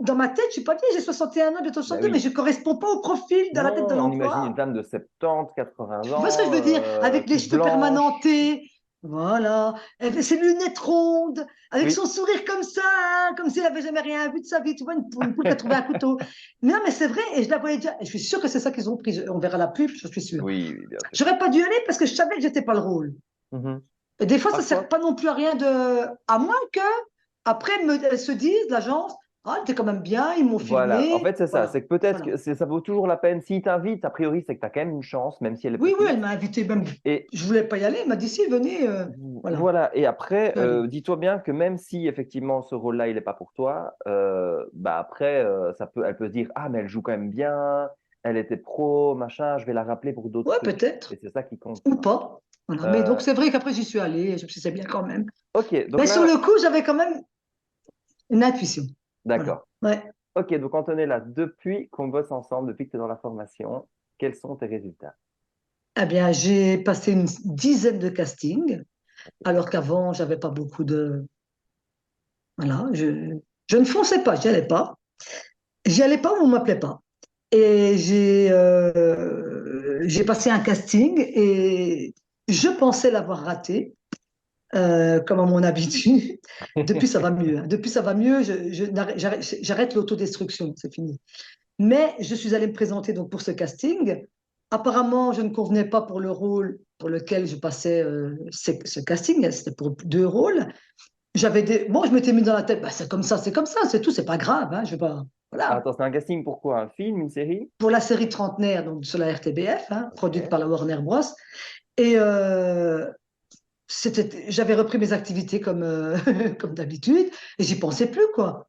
dans ma tête, je suis pas vieille. J'ai 61 ans, bientôt Ben 62, mais oui. je correspond pas au profil dans la tête de Non, on imagine une l'emploi. femme de 70, 80 Tu vois ce que je ans, veux dire? Avec les toute cheveux blanche. permanentés, voilà, avec ses lunettes rondes, avec Oui, son sourire comme ça, hein, comme s'il n'avait jamais rien vu de sa vie, tu vois, une poule qui a trouvé un couteau. Mais non, mais c'est vrai, et je la voyais déjà, et je suis sûre que c'est ça qu'ils ont pris. On verra la pub, je suis sûre. oui, oui, bien sûr. J'aurais pas dû aller parce que je savais que j'étais pas le rôle. Mhm. Et des fois, ça Par sert contre, pas non plus à rien à moins que, après, elles se disent, l'agence, ah, elle était quand même bien, ils m'ont voilà. En filmé, fait, c'est ça. voilà, C'est que peut-être voilà. que ça vaut toujours la peine. S'il t'invite, a priori, c'est que tu as quand même une chance, même si elle est Oui, oui, petite. elle m'a invité, même, Et je voulais pas y aller, elle m'a dit, si, venez, voilà, voilà. Et après, je suis allée. dis-toi bien que même si effectivement ce rôle-là, il n'est pas pour toi, bah après, elle peut se dire, ah, mais elle joue quand même bien, elle était pro, machin, je vais la rappeler pour d'autres Ouais, trucs. Et peut-être, c'est ça qui compte, tu ou vois. pas. Voilà. Mais Euh, donc, c'est vrai qu'après, j'y suis allée, je me suis dit, c'est bien quand même. ok, donc Mais sur là, le coup, j'avais quand même une intuition. Voilà. d'accord. Ouais. Ok, donc Antonella, depuis qu'on bosse ensemble, depuis que tu es dans la formation, quels sont tes résultats? Eh bien, j'ai passé une dizaine de castings, alors qu'avant, j'avais pas beaucoup de. Voilà, je ne fonçais pas, j'y allais pas. J'y allais pas où on m'appelait pas. Et j'ai passé un casting et je pensais l'avoir raté. Comme à mon habitude. Depuis, ça va mieux. Hein. Depuis, ça va mieux. J'arrête l'autodestruction, c'est fini. Mais je suis allée me présenter donc pour ce casting. Apparemment, je ne convenais pas pour le rôle pour lequel je passais ce casting. C'était pour deux rôles. Bon, je m'étais mis dans la tête, bah, c'est comme ça, c'est tout, c'est pas grave. Hein, je vais pas, voilà. Attends, c'est un casting pour quoi? Un film, une série? Pour la série Trentenaire, donc sur la RTBF, hein, produite Ok. par la Warner Bros. Et j'avais repris mes activités comme, comme d'habitude et j'y pensais plus, quoi.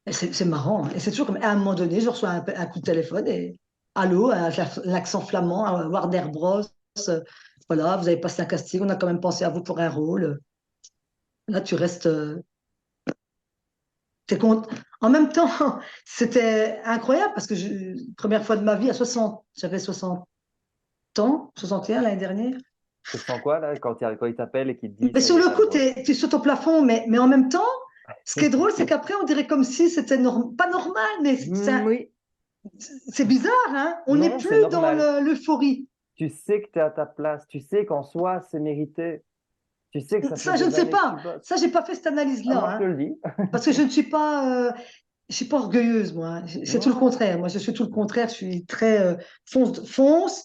Et c'est marrant. Hein. Et c'est toujours comme, à un moment donné, je reçois un coup de téléphone et allô, l'accent flamand, Warner Bros. Voilà, vous avez passé un casting, on a quand même pensé à vous pour un rôle. Là, tu restes. T'es compte. En même temps, c'était incroyable parce que première fois de ma vie à 60, j'avais 60 ans, 61 l'année dernière. Tu ressens quoi là quand ils t'appellent et qu'ils te disent Mais ça y sur est, le t'as le coup, rôle? tu es sur ton plafond, mais en même temps, Ce qui est drôle, c'est qu'après, on dirait comme si c'était pas normal, mais Oui, c'est bizarre, hein? On n'est non, c'est plus dans normal. l'euphorie. Tu sais que tu es à ta place. Tu sais qu'en soi, c'est mérité. Tu sais que ça fait Ça, je ne des sais années que pas. tu bosses. Ça, j'ai pas fait cette Ah, analyse-là, moi, je te hein, le dis. parce que je suis pas orgueilleuse, moi, hein. C'est tout le Non. contraire. Moi, je suis tout le contraire. Je suis très fonce,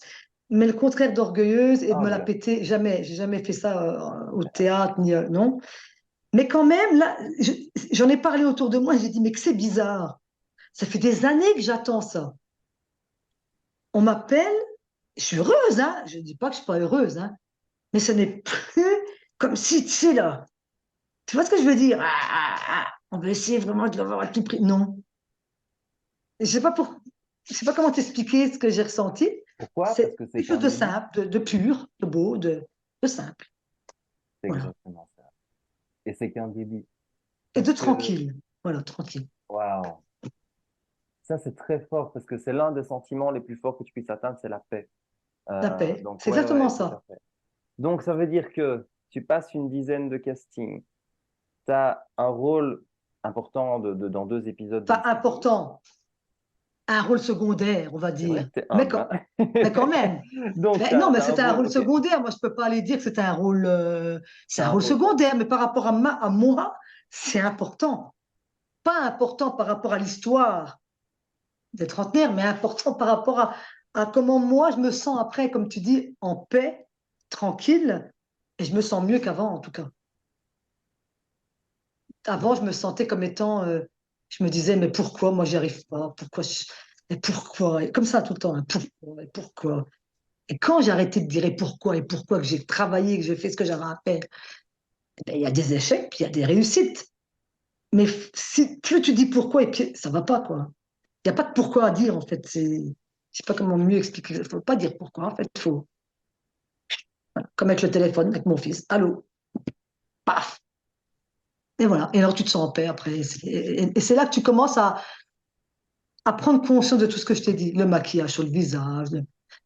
mais le contraire d'orgueilleuse et de me la Humble. péter. Jamais. J'ai jamais fait ça au théâtre, ni non. Mais quand même, là, j'en ai parlé autour de moi. J'ai dit, mais que c'est bizarre. Ça fait des années que j'attends ça. On m'appelle, je suis heureuse, hein. Je ne dis pas que je suis pas heureuse, hein. Mais ce n'est plus comme si, tu sais, là. Tu vois ce que je veux dire? On veut essayer vraiment de l'avoir à tout prix. Non. Je sais pas je sais pas comment t'expliquer ce que j'ai ressenti. Pourquoi? Parce C'est que c'est quelque chose qu'un de début. simple, de pur, de beau, de simple. C'est Voilà. exactement ça. Et c'est qu'un début. Et de Parce que, tranquille. Voilà, tranquille. waouh, ça c'est très fort parce que c'est l'un des sentiments les plus forts que tu puisses atteindre, c'est la paix. La paix. Donc, C'est ouais, exactement ouais, tout à ça. fait. Donc, ça veut dire que tu passes une dizaine de castings, tu as un rôle important dans 2 épisodes d'une Pas série. important. Un rôle secondaire, on va C'est vrai dire. que tu es Mais humble, quand, hein. mais quand même. Donc, tu Mais non, as, mais un c'était un rôle, rôle ok, secondaire. Moi, je peux pas aller dire que c'était un rôle. C'est tu un un rôle rôle. secondaire, mais par rapport à moi, c'est important. Pas important par rapport à l'histoire des trentenaires, mais important par rapport à comment moi je me sens après, comme tu dis, en paix, tranquille, et je me sens mieux qu'avant en tout cas. Avant, je me sentais comme étant, je me disais, mais pourquoi moi j'y arrive pas? Et pourquoi? Et comme ça tout le temps, hein, pourquoi? Et pourquoi? Et quand j'ai arrêté de dire et pourquoi, que j'ai travaillé, que j'ai fait ce que j'avais à faire, eh ben, il y a des échecs, puis il y a des réussites. Mais si plus tu dis pourquoi, et puis ça va pas, quoi. Il n'y a pas de pourquoi à dire, en fait. Je sais pas comment mieux expliquer. Il ne faut pas dire pourquoi, en fait. Faut, voilà, comme avec le téléphone, avec mon fils. Allô, paf. Et voilà. Et alors, tu te sens en paix après. Et c'est là que tu commences à prendre conscience de tout ce que je t'ai dit. Le maquillage sur le visage.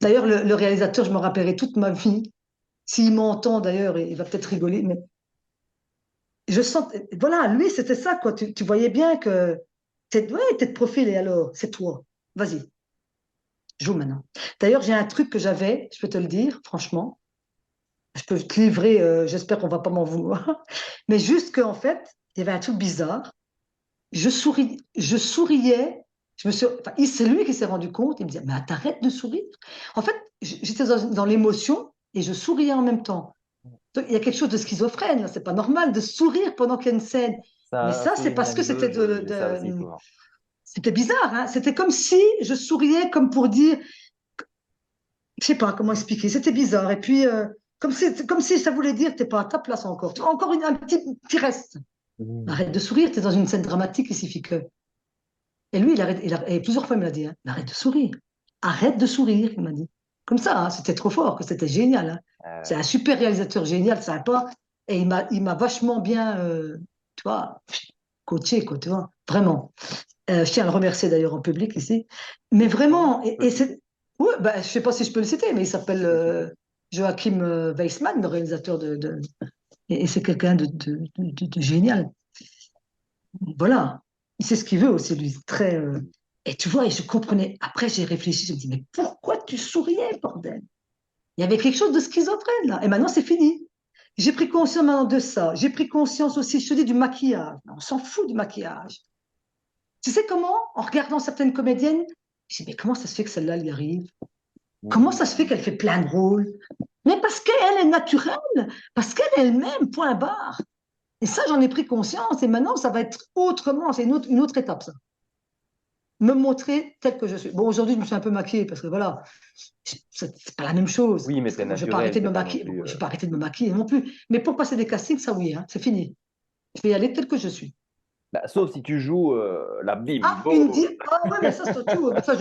D'ailleurs, le réalisateur, je me rappellerai toute ma vie. S'il m'entend, d'ailleurs, il va peut-être rigoler, mais je sens. Voilà, lui, c'était ça, quoi. Tu voyais bien que. Ouais, t'es de profil, et alors, c'est toi. Vas-y, joue maintenant. D'ailleurs, j'ai un truc que j'avais, je peux te le dire, franchement. Je peux te livrer, j'espère qu'on va pas m'en vouloir. Mais juste qu'en fait, il y avait un truc bizarre. Je souriais. Enfin, c'est lui qui s'est rendu compte. Il me disait, mais t'arrêtes de sourire. En fait, j'étais dans l'émotion et je souriais en même temps. Donc, il y a quelque chose de schizophrène, là. C'est pas normal de sourire pendant qu'il y a une scène. Mais Ça, un ça, c'est sourire parce que nerveux, j'ai ça aussi souvent. c'était bizarre, hein. C'était comme si je souriais, comme pour dire, je sais pas comment expliquer, c'était bizarre. Et puis, comme si ça voulait dire, t'es pas à ta place encore. Tu vois, encore un petit reste. Mm. Arrête de sourire, t'es dans une scène dramatique, il suffit que. Et lui, et plusieurs fois, il me l'a dit, hein, arrête de sourire. Arrête de sourire, il m'a dit. Comme ça, hein, c'était trop fort, que c'était génial, hein. C'est Euh, un super réalisateur génial, sympa. Et il m'a vachement bien, tu vois, coaché, quoi, tu vois, vraiment. Je tiens à le remercier d'ailleurs en public ici. Mais c'est qui son nom? vraiment, Tu peux le citer? c'est. Ouais, bah, je ne sais pas si je peux le citer, mais il s'appelle Tu peux le citer. Joachim Weissman, le réalisateur et c'est quelqu'un de génial. Voilà. Il sait ce qu'il veut aussi, lui. Très. Et tu vois, et je comprenais. Après, j'ai réfléchi, je me dis, mais pourquoi tu souriais, bordel? Il y avait quelque chose de schizophrène, là. Et maintenant, c'est fini. J'ai pris conscience maintenant de ça. J'ai pris conscience aussi, je te dis, du maquillage. On s'en fout du maquillage. Tu sais comment, en regardant certaines comédiennes, je dis, mais comment ça se fait que celle-là, elle y arrive? Comment ça se fait Mm. qu'elle fait plein de rôles? Mais parce qu'elle est naturelle, parce qu'elle est elle-même, point barre. Et ça, j'en ai pris conscience. Et maintenant, ça va être autrement. C'est une autre étape, ça. Me montrer telle que je suis. Bon, aujourd'hui, je me suis un peu maquillée parce que voilà, c'est pas la même chose. Oui, mais Parce que t'es moi, je vais pas naturel, arrêter de t'es me pas non maquiller. Bon, plus. je vais pas arrêter de me maquiller non plus. Mais pour passer des castings, ça oui, hein, c'est fini. Je vais y aller tel que je suis. Bah, sauf si tu joues la Ah, bimbo. ah ouais, mais ça, c'est autre chose. Ça,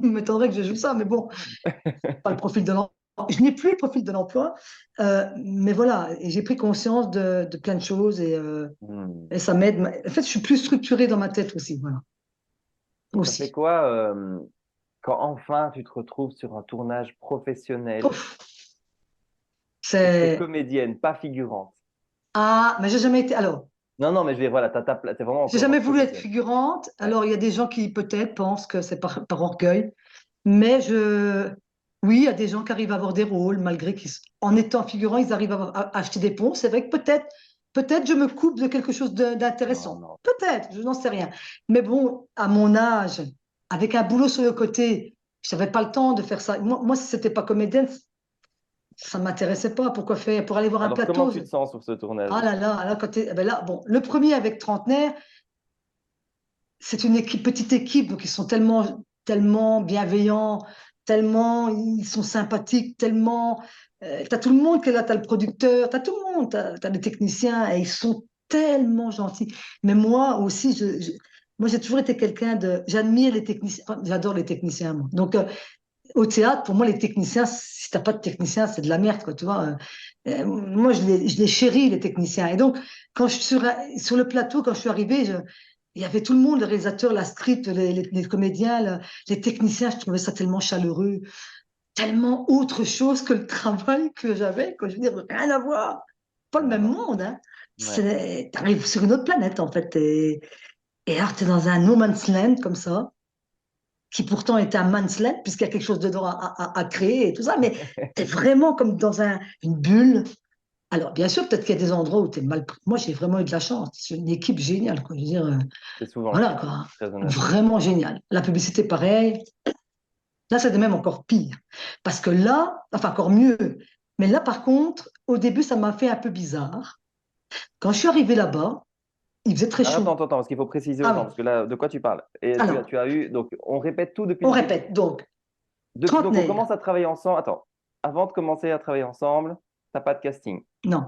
m'étonnerait que je joue ça, mais bon, pas le profil de l'emploi. Je n'ai plus le profil de l'emploi, mais voilà, et j'ai pris conscience de plein de choses Hmm. et ça m'aide. En fait, je suis plus structurée dans ma tête aussi, voilà. Ça fait Aussi. quoi quand enfin tu te retrouves sur un tournage professionnel Ouf, et que tu es c'est. comédienne, pas figurante? Ah, mais j'ai jamais été. Alors, Non, non, mais je vais dire, voilà, t'es vraiment J'ai encore jamais dans voulu être comédienne. figurante. Ouais. Alors, il y a des gens qui peut-être pensent que c'est par orgueil. Mais oui, il y a des gens qui arrivent à avoir des rôles, malgré qu'en étant figurant, ils arrivent à acheter des ponts. C'est vrai que peut-être je me coupe de quelque chose Non, d'intéressant. non. Peut-être, je n'en sais rien. Mais bon, à mon âge, avec un boulot sur le côté, je n'avais pas le temps de faire ça. Moi, si c'était pas comédienne, ça ne m'intéressait pas. Pourquoi faire? Pour aller voir un Alors, comment plateau. tu te sens sur ce tournage? Ah là là, là, eh ben là, bon, le premier avec Trentenaire, c'est une petite équipe, donc ils sont tellement bienveillants, tellement ils sont sympathiques, tellement. T'as tout le monde qui est là, t'as le producteur, t'as tout le monde, t'as les techniciens, et ils sont tellement gentils. Mais moi aussi, moi j'ai toujours été quelqu'un de. J'admire les techniciens, enfin, j'adore les techniciens, moi. Donc au théâtre, pour moi, les techniciens, si t'as pas de technicien, c'est de la merde, quoi, tu vois. Moi, je les chéris, les techniciens. Et donc, quand je suis sur le plateau, quand je suis arrivée, il y avait tout le monde, le réalisateur, la script, les comédiens, les techniciens, je trouvais ça tellement chaleureux, tellement autre chose que le travail que j'avais, quoi. Je veux dire, rien à voir. Pas le Non, même non. monde, hein. Ouais. T'arrives sur une autre planète, en fait. Et alors, t'es dans un no man's land, comme ça, qui pourtant est un man's land, puisqu'il y a quelque chose dedans à créer et tout ça, mais t'es vraiment comme dans une bulle. Alors, bien sûr, peut-être qu'il y a des endroits où t'es mal pris. Moi, j'ai vraiment eu de la chance. C'est une équipe géniale, quoi. Je veux dire, C'est souvent le voilà, cas, quoi. très honnêtement. Vraiment génial. La publicité, pareil. Là, c'est même encore pire. Parce que là, enfin, encore mieux. Mais là, par contre, au début, ça m'a fait un peu bizarre. Quand je suis arrivée là-bas, il faisait très Alors, attends, chaud. attends, attends, parce qu'il faut préciser aux Ah gens, oui. parce que là, de quoi tu parles? Et tu as, Alors, tu as eu, donc, on répète tout depuis on le début. répète. Donc, Donc, on trentenaire. commence à travailler ensemble. Attends, avant de commencer à travailler ensemble, t'as pas de casting. Non.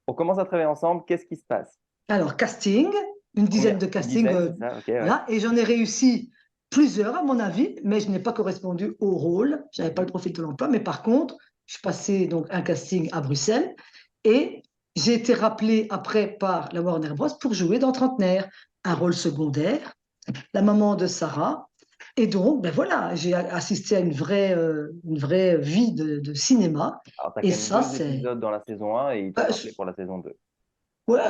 On commence à travailler ensemble, qu'est-ce qui se passe? Alors, casting, une dizaine Combien? de Une castings, dizaine, c'est ça? Ok, ouais. voilà. Et j'en ai réussi plusieurs, à mon avis, mais je n'ai pas correspondu au rôle. Je n'avais pas le Mhm. profil de l'emploi. Mais par contre, je suis passé donc un casting à Bruxelles et j'ai été rappelée après par la Warner Bros. Pour jouer dans Trentenaire, un rôle secondaire, la maman de Sarah. Et donc, ben voilà, j'ai assisté à une vraie vie de cinéma. Alors, t'as Et quand même ça, deux c'est épisodes dans la saison 1 et ils t'ont euh, rappelé pour la saison 2. ouais,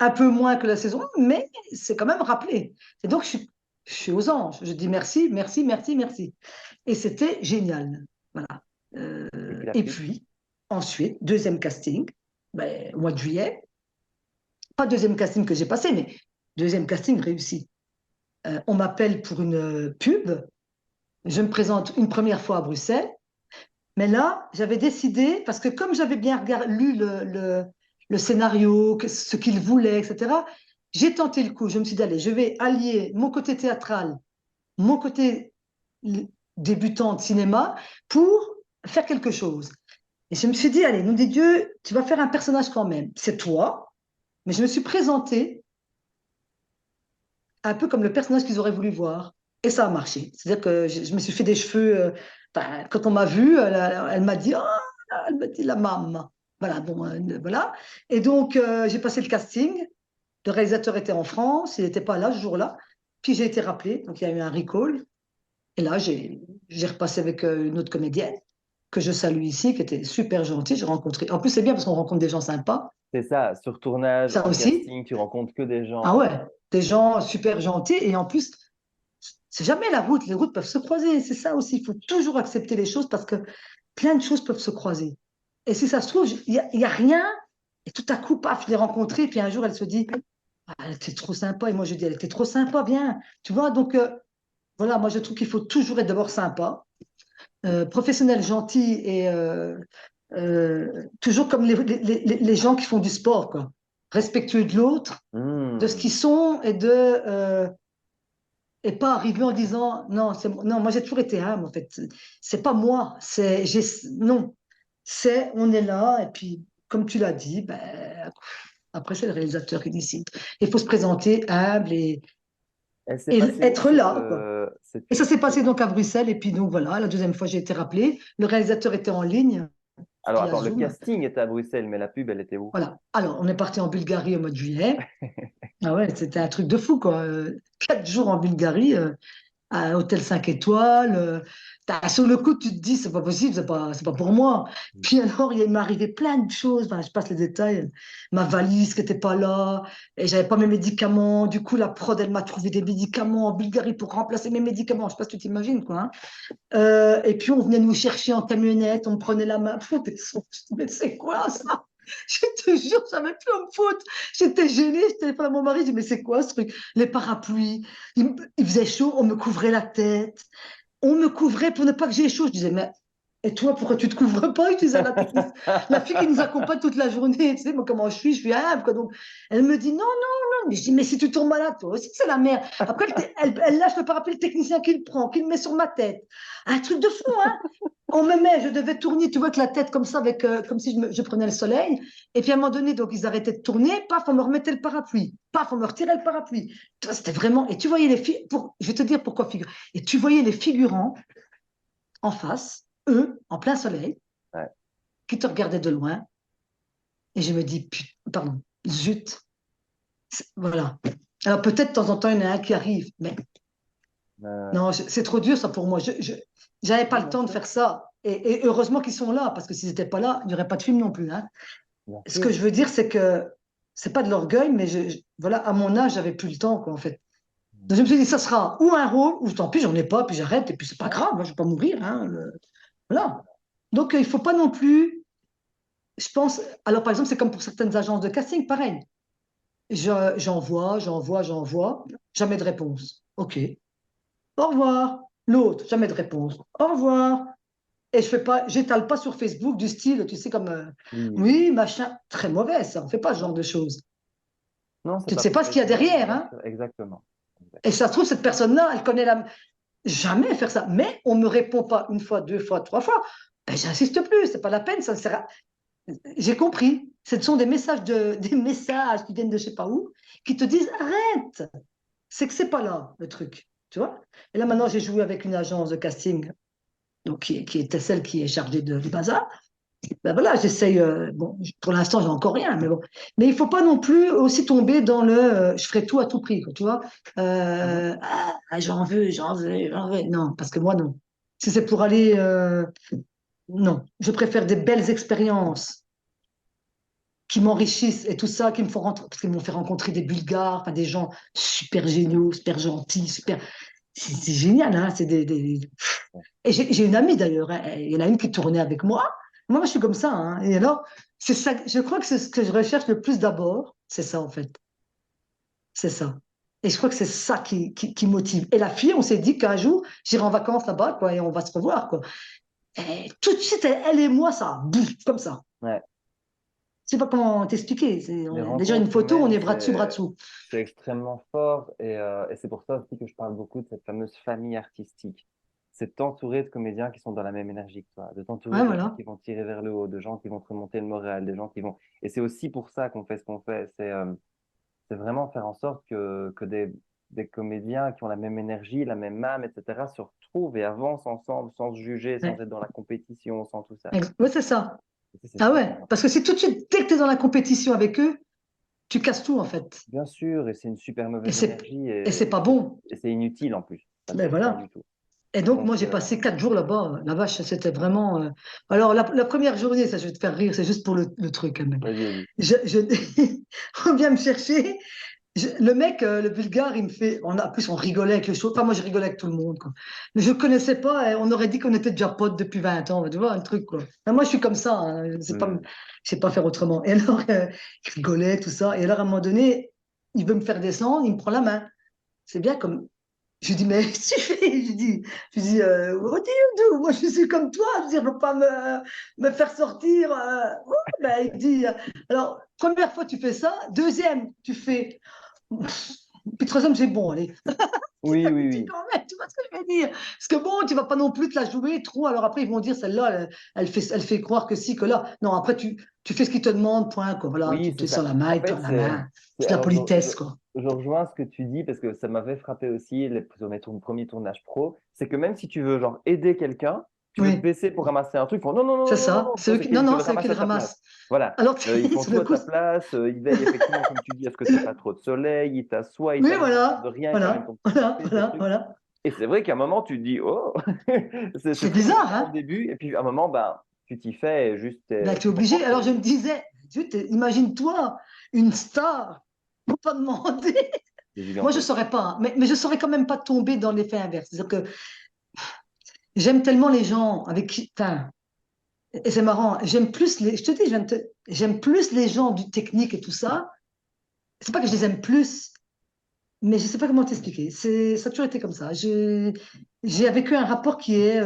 un peu moins que la saison 1, mais c'est quand même rappelé. Et donc, je suis aux anges. Je dis merci, merci, merci, merci. Et c'était génial. Voilà. Et puis la Et suite? puis, ensuite, deuxième casting, ben, au mois de juillet. Pas deuxième casting que j'ai passé, mais deuxième casting réussi. On m'appelle pour une pub. Je me présente une première fois à Bruxelles. Mais là, j'avais décidé, parce que comme j'avais bien lu le scénario, ce qu'il voulait, etc., j'ai tenté le coup. Je me suis dit, allez, je vais allier mon côté théâtral, mon côté débutant de cinéma, pour faire quelque chose. Et je me suis dit, allez, nous dit Dieu, tu vas faire un personnage quand même. C'est toi, mais je me suis présentée un peu comme le personnage qu'ils auraient voulu voir. Et ça a marché. C'est-à-dire que je me suis fait des cheveux. Enfin, quand on m'a vue, elle m'a dit, oh, elle m'a dit la maman. Voilà, bon, voilà. Et donc, j'ai passé le casting. Le réalisateur était en France, il n'était pas là ce jour-là. Puis j'ai été rappelée, donc il y a eu un recall. Et là, j'ai repassé avec une autre comédienne que je salue ici, qui était super gentille. J'ai rencontré. En plus, c'est bien parce qu'on rencontre des gens sympas. C'est ça, sur tournage, Ça en aussi. casting, tu rencontres que des Ah gens. ouais, des gens super gentils. Et en plus, c'est jamais la route. Les routes peuvent se croiser. C'est ça aussi. Il faut toujours accepter les choses parce que plein de choses peuvent se croiser. Et si ça se trouve, il y a rien. Et tout à coup, paf, je l'ai rencontrée. Puis un jour, elle se dit, ah, elle était trop sympa. Et moi, je dis, elle était trop sympa, bien. Tu vois, donc voilà, moi, je trouve qu'il faut toujours être d'abord sympa, professionnel, gentil et toujours comme les gens qui font du sport, quoi. Respectueux de l'autre, de ce qu'ils Hmm. sont et pas arriver en disant non, non, moi j'ai toujours été humble en fait. C'est pas moi, non, on est là et puis comme tu l'as dit, ben, après c'est le réalisateur qui décide. Il faut se présenter humble Elle s'est et passée où être là, quoi. Et ça s'est passé cette- donc à Bruxelles et puis donc voilà, la deuxième fois j'ai été rappelée, le réalisateur était en ligne Alors via attends, le Zoom. casting était à Bruxelles, mais la pub, elle était où? Voilà. Alors on est parti en Bulgarie au mois de juillet. Ah ouais, c'était un truc de fou quoi. 4 jours en Bulgarie. à un hôtel 5 étoiles. Sur le coup, tu te dis, c'est pas possible, c'est pas pour moi. Puis alors, il m'est arrivé plein de choses. Enfin, je passe les détails. Ma valise qui n'était pas là, et j'avais pas mes médicaments. Du coup, la prod, elle m'a trouvé des médicaments en Bulgarie pour remplacer mes médicaments. Je sais pas si tu t'imagines, quoi. Hein. Et puis, on venait nous chercher en camionnette, on me prenait la main. Pff, mais c'est quoi ça? Je te jure, je savais plus où me foutre. J'étais gênée, je téléphone à mon mari, je dis, mais c'est quoi ce truc? Les parapluies, il faisait chaud, on me couvrait la tête, on me couvrait pour ne pas que j'ai chaud. Je disais, mais et toi, pourquoi tu te couvres pas? Je disais à la fille qui nous accompagne toute la journée, tu sais, moi, comment je suis humble, quoi. Donc, elle me dit, non, non, non. Mais je dis, mais si tu tombes malade, toi aussi, c'est la merde. Après, elle lâche le parapluie, le technicien qui le prend, qui le met sur ma tête. Un truc de fou, hein? On me met, je devais tourner, tu vois, avec la tête comme ça, avec, comme si je prenais le soleil. Et puis à un moment donné, donc ils arrêtaient de tourner, paf, on me remettait le parapluie, paf, on me retirait le parapluie. C'était vraiment. Et tu voyais les filles, je vais te dire pourquoi figure. Et tu voyais les figurants en face, eux, en plein soleil, Ouais. qui te regardaient de loin. Et je me dis, pardon, zut, voilà. Alors peut-être de temps en temps, il y en a un qui arrive, mais non, c'est trop dur ça pour moi. Je n'avais pas Oui, le bien temps de sûr, faire ça. Et heureusement qu'ils sont là, parce que s'ils n'étaient pas là, il n'y aurait pas de film non plus. Hein. bien Ce que sûr. je veux dire, c'est que c'est pas de l'orgueil, mais voilà, à mon âge, j'avais plus le temps, quoi, en fait. Donc je me suis dit, ça sera ou un rôle, ou tant pis, j'en ai pas, puis j'arrête, et puis c'est pas Ouais. grave, moi, je vais pas mourir. Hein, voilà. Donc il faut pas non plus, je pense, alors par exemple, c'est comme pour certaines agences de casting, pareil. J'envoie, jamais de réponse. OK. Au revoir. L'autre, jamais de réponse. Au revoir. Et je fais pas, j'étale pas sur Facebook du style, tu sais, comme Oui, oui. oui, machin, très mauvais, ça. On fait pas ce genre de choses. Non, c'est Tu ne pas sais pas ce qu'il y a professionnel, derrière, bien hein. sûr. Exactement. Et ça se trouve, cette personne-là, elle connaît la. Jamais faire ça. Mais on me répond pas une fois, deux fois, trois fois. Ben, j'insiste plus, c'est pas la peine, ça ne sert à. J'ai compris. Ce sont des messages qui viennent de je sais pas où, qui te disent arrête. C'est que c'est pas là le truc, tu vois. Et là maintenant, j'ai joué avec une agence de casting, donc qui était celle qui est chargée du bazar. Ben voilà, j'essaye. Bon, pour l'instant, j'ai encore rien, mais bon. Mais il faut pas non plus aussi tomber dans le je ferai tout à tout prix, quoi, tu vois. Mhm. J'en veux, j'en veux, j'en veux. Non, parce que moi, non. Si c'est pour aller. Non, je préfère des belles expériences qui m'enrichissent et tout ça, qui me font rentrer, parce qu'ils m'ont fait rencontrer des Bulgares, enfin, des gens super géniaux, super gentils, super. C'est génial, hein. Et j'ai une amie d'ailleurs, hein, il y en a une qui tournait avec moi. Moi, je suis comme ça. Hein. Et alors, c'est ça, je crois que c'est ce que je recherche le plus d'abord. C'est ça, en fait. C'est ça. Et je crois que c'est ça qui motive. Et la fille, on s'est dit qu'un jour, j'irai en vacances là-bas, quoi, et on va se revoir, quoi. Et tout de suite, elle et moi, ça, boum, comme ça. Ouais. Je sais pas comment t'expliquer. Les Déjà, une rencontres photo, on humaines, est bras dessus, bras dessous. c'est extrêmement fort et c'est pour ça aussi que je parle beaucoup de cette fameuse famille artistique. C'est de t'entourer de comédiens qui sont dans la même énergie que toi, de t'entourer Ouais, de gens voilà. qui vont tirer vers le haut, de gens qui vont te remonter le moral, des gens qui vont. Et c'est aussi pour ça qu'on fait ce qu'on fait. C'est vraiment faire en sorte que des comédiens qui ont la même énergie, la même âme, etc., se retrouvent et avancent ensemble sans se juger, sans Ouais, être dans la compétition, sans tout ça. Ouais, c'est ça. Et ça, c'est Ah super ouais, parce que important. c'est tout de suite, dès que tu es dans la compétition avec eux, tu casses tout, en fait. Bien sûr, et c'est une super Et mauvaise c'est, énergie et c'est pas et bon. et c'est inutile en plus. Ça ne Mais sert pas voilà. du tout. Et donc, moi, Donc, j'ai passé 4 jours là-bas. La vache, c'était vraiment. Alors, la première journée, ça, je vais te faire rire, c'est juste pour le truc. Hein, mais vas-y, vas-y. on vient me chercher. Le mec, le Bulgare, il me fait. En plus, on rigolait avec le show. Enfin, moi, je rigolais avec tout le monde. Quoi. Mais je ne connaissais pas. Et on aurait dit qu'on était déjà potes depuis 20 ans. Tu vois, un truc. Quoi. Enfin, moi, je suis comme ça. Hein, Hmm. je sais pas faire autrement. Et alors, il rigolait, tout ça. Et alors, à un moment donné, il veut me faire descendre. Il me prend la main. C'est bien comme. Je lui dis, mais si je fais, je dis what do you do? Moi, je suis comme toi, je veux dire, faut pas me faire sortir. Ouais, ben, il dit, alors, première fois, tu fais ça. Deuxième, tu fais. Puis troisième, j'ai bon, allez. Petit Oui, à oui, petit oui. quand même, tu vois ce que je veux dire? Parce que bon, tu vas pas non plus te la jouer trop. Alors après, ils vont dire, celle-là, elle fait croire que si, que là. Non, après, tu fais ce qu'ils te demandent, point, quoi. Voilà, Oui, tu c'est te sors ça. la main, En ils te fait, tendent la main. C'est la alors politesse, quoi. je rejoins ce que tu dis parce que ça m'avait frappé aussi sur mes premiers tournages pro. C'est que même si tu veux genre aider quelqu'un, tu veux te Oui. baisser pour ramasser un truc, ils font non, non, non, C'est non, non, non, ça. non, toi, c'est Non, qu'ils non, le c'est eux qui ramassent le à ta place. ramassent. Voilà. Alors, Ils font sur tout le à coup, ta place, ils veillent effectivement, comme tu dis, à ce que tu n'aies pas trop de soleil, ils t'assoient, ils oui, t'amènent un verre voilà, de rien, ils t'amènent voilà, ton petit voilà, café, tes voilà, trucs. voilà. Et c'est vrai qu'à un moment, tu te dis, oh, c'est C'est très bizarre, bizarre au hein? début. Et puis à un moment, ben, tu t'y fais et juste, Ben, tu es tu comprends obligé. que Alors je me disais, zut, imagine-toi, une star, faut pas demander. c'est Moi, je ne gigantesque. saurais pas, hein, mais je ne saurais quand même pas tomber dans l'effet inverse. C'est-à-dire que j'aime tellement les gens avec qui. Enfin, et c'est marrant, j'aime plus les. Je te dis, j'aime plus les gens du technique et tout ça. C'est pas que je les aime plus, mais je sais pas comment t'expliquer. Ça a toujours été comme ça. J'ai avec eux un rapport qui est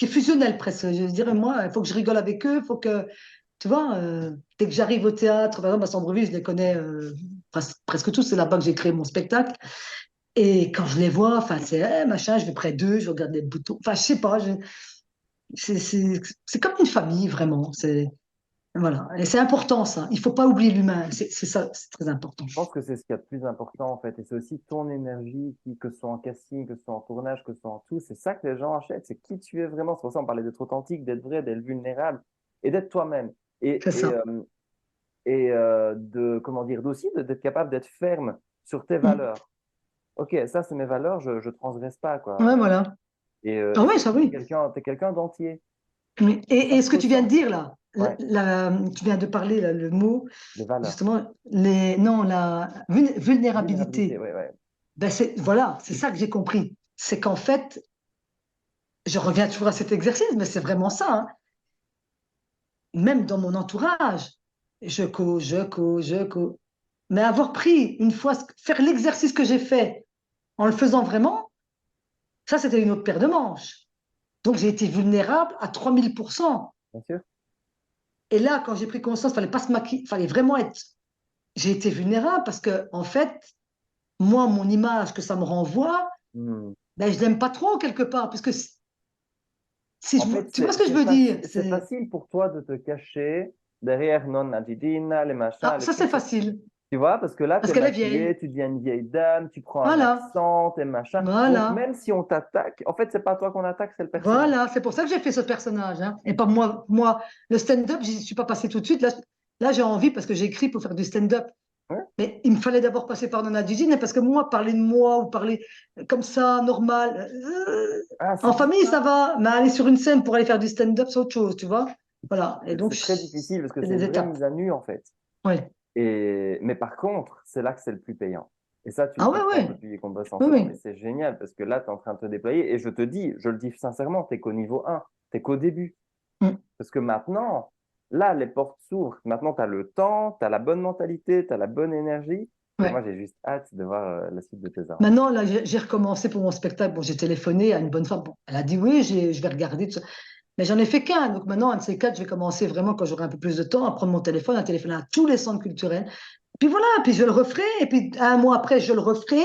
fusionnel presque. Je dirais, moi, il faut que je rigole avec eux, il faut que. Tu vois, dès que j'arrive au théâtre, par exemple à Sambreville, je les connais presque tous, c'est là-bas que j'ai créé mon spectacle. Et quand je les vois, enfin, c'est machin, je vais près d'eux, je regarde les boutons. Enfin, je sais pas, c'est comme une famille, vraiment. Voilà. Et c'est important, ça. Il faut pas oublier l'humain. C'est ça, c'est très important. Je pense que c'est ce qu'il y a de plus important, en fait. Et c'est aussi ton énergie, que ce soit en casting, que ce soit en tournage, que ce soit en tout. C'est ça que les gens achètent. C'est qui tu es vraiment. C'est pour ça qu'on parlait d'être authentique, d'être vrai, d'être vulnérable et d'être toi-même. Et, C'est et, ça. euh, de, comment dire, aussi d'être capable d'être ferme sur tes Mm. valeurs. Ok, ça, c'est mes valeurs, je transgresse pas, quoi. Ouais, voilà. Ah Et oui, ça oui. t'es quelqu'un d'entier. Oui. Et ça Et se ce que tu viens de ressent. dire là, Ouais, tu viens de parler là, le mot, les valeurs. justement, non, la Vulnérabilité, vulnérabilité. ouais, ouais. Ben voilà, c'est ça que j'ai compris. C'est qu'en fait, je reviens toujours à cet exercice, mais c'est vraiment ça, hein. Même dans mon entourage, je cause. Mais avoir pris une fois, faire l'exercice que j'ai fait en le faisant vraiment, ça, c'était une autre paire de manches. Donc, j'ai été vulnérable à 3000%. Bien sûr. Et là, quand j'ai pris conscience, il fallait pas se maquiller, fallait vraiment être. J'ai été vulnérable parce que, en fait, moi, mon image que ça me renvoie, Hmm. ben, je l'aime pas trop quelque part, puisque si En fait, tu vois ce que je veux dire? c'est facile pour toi de te cacher derrière non Nadjidina, les machins, Ah, les ça, c'est trucs. facile, Tu vois, parce que là, tu parce es qu'elle est vieille. maquillée, tu deviens une vieille dame, tu prends un Voilà, accent, tes machins. Donc, voilà. même si on t'attaque, en fait, c'est pas toi qu'on attaque, c'est le personnage. Voilà, c'est pour ça que j'ai fait ce personnage, hein. Et pas moi, le stand-up, je ne suis pas passée tout de suite. Là j'ai envie parce que j'ai écrit pour faire du stand-up. Ouais. Mais il me fallait d'abord passer par Nana Gigi, parce que moi, parler de moi ou parler comme ça, normal, Ah, en c'est pour famille, ça. ça va. Mais aller sur une scène pour aller faire du stand-up, c'est autre chose, tu vois. Voilà. Et donc, C'est très difficile parce que c'est c'est des une vraie étapes. mise à nu, en fait. Oui. Mais par contre, c'est là que c'est le plus payant. Et ça, tu le Ah ouais, comprends ouais. depuis qu'on bosse Oui, ensemble. Et oui. c'est génial parce que là, tu es en train de te déployer. Et je te dis, je le dis sincèrement, tu n'es qu'au niveau 1, tu n'es qu'au début. Mm. Parce que maintenant, là, les portes s'ouvrent. Maintenant, tu as le temps, tu as la bonne mentalité, tu as la bonne énergie. Et moi, Ouais. j'ai juste hâte de voir la suite de tes aventures. Maintenant, là, j'ai recommencé pour mon spectacle. Bon, j'ai téléphoné à une bonne femme. Bon, elle a dit oui, je vais regarder tout ça. Mais j'en ai fait qu'un. Donc maintenant, un de ces quatre, je vais commencer vraiment, quand j'aurai un peu plus de temps, à prendre mon téléphone, à téléphoner à tous les centres culturels. Puis voilà, puis je le referai. Et puis un mois après, je le referai.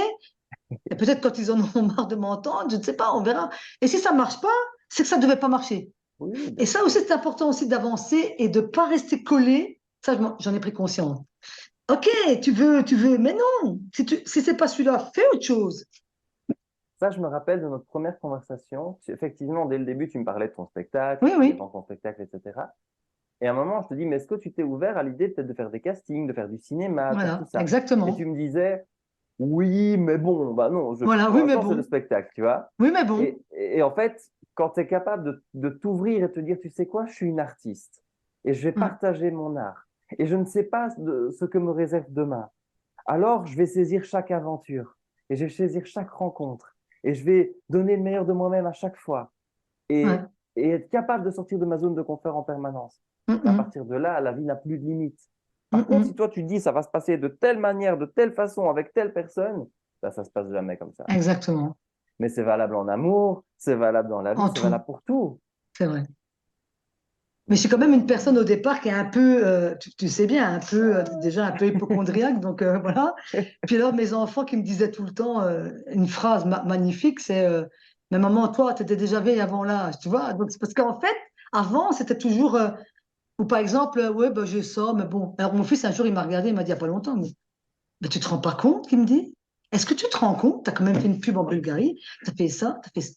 Et peut-être quand ils en auront marre de m'entendre, je ne sais pas, on verra. Et si ça ne marche pas, c'est que ça ne devait pas marcher. Oui, Et bien ça sûr. aussi, c'est important aussi d'avancer et de ne pas rester collé. Ça, j'en ai pris conscience. Ok, tu veux, mais non. Si c'est pas celui-là, fais autre chose. Ça, je me rappelle de notre première conversation. Effectivement, dès le début, tu me parlais de ton spectacle, Oui, tu oui. vends ton spectacle, etc. Et à un moment, je te dis, mais est-ce que tu t'es ouvert à l'idée peut-être de faire des castings, de faire du cinéma, de faire tout Voilà, ça? Et tu exactement. me disais, oui, mais bon, bah non, Voilà, pour oui, mais l'instant, c'est le bon. spectacle, tu vois. Oui, mais bon. Et en fait, quand tu es capable de t'ouvrir et te dire, tu sais quoi, je suis une artiste et je vais Mm, partager mon art et je ne sais pas ce que me réserve demain. Alors, je vais saisir chaque aventure et je vais saisir chaque rencontre et je vais donner le meilleur de moi-même à chaque fois et, ouais. et être capable de sortir de ma zone de confort en permanence. Mm, Et à mm, partir de là, la vie n'a plus de limite. mm, Par contre, si mm. toi tu dis ça va se passer de telle manière, de telle façon, avec telle personne, bah, ça se passe jamais comme ça. Exactement. Mais c'est valable en amour, c'est valable dans la vie, En c'est tout, valable pour tout. c'est vrai. Mais je Donc, suis quand même une personne au départ qui est un peu, tu sais bien, un peu, déjà un peu hypochondriaque, donc voilà. Puis alors, mes enfants qui me disaient tout le temps une phrase magnifique, c'est mais maman, toi, tu étais déjà vieille avant l'âge, tu vois. Donc, c'est parce qu'en fait, avant, c'était toujours, ou par exemple, ouais, ben, je sors, mais bon. Alors, mon fils, un jour, il m'a regardé, il m'a dit il n'y a pas longtemps, mais tu te rends pas compte, qu'il me dit? Est-ce que tu te rends compte? Tu as quand même fait une pub en Bulgarie, tu as fait ça, tu as fait ça.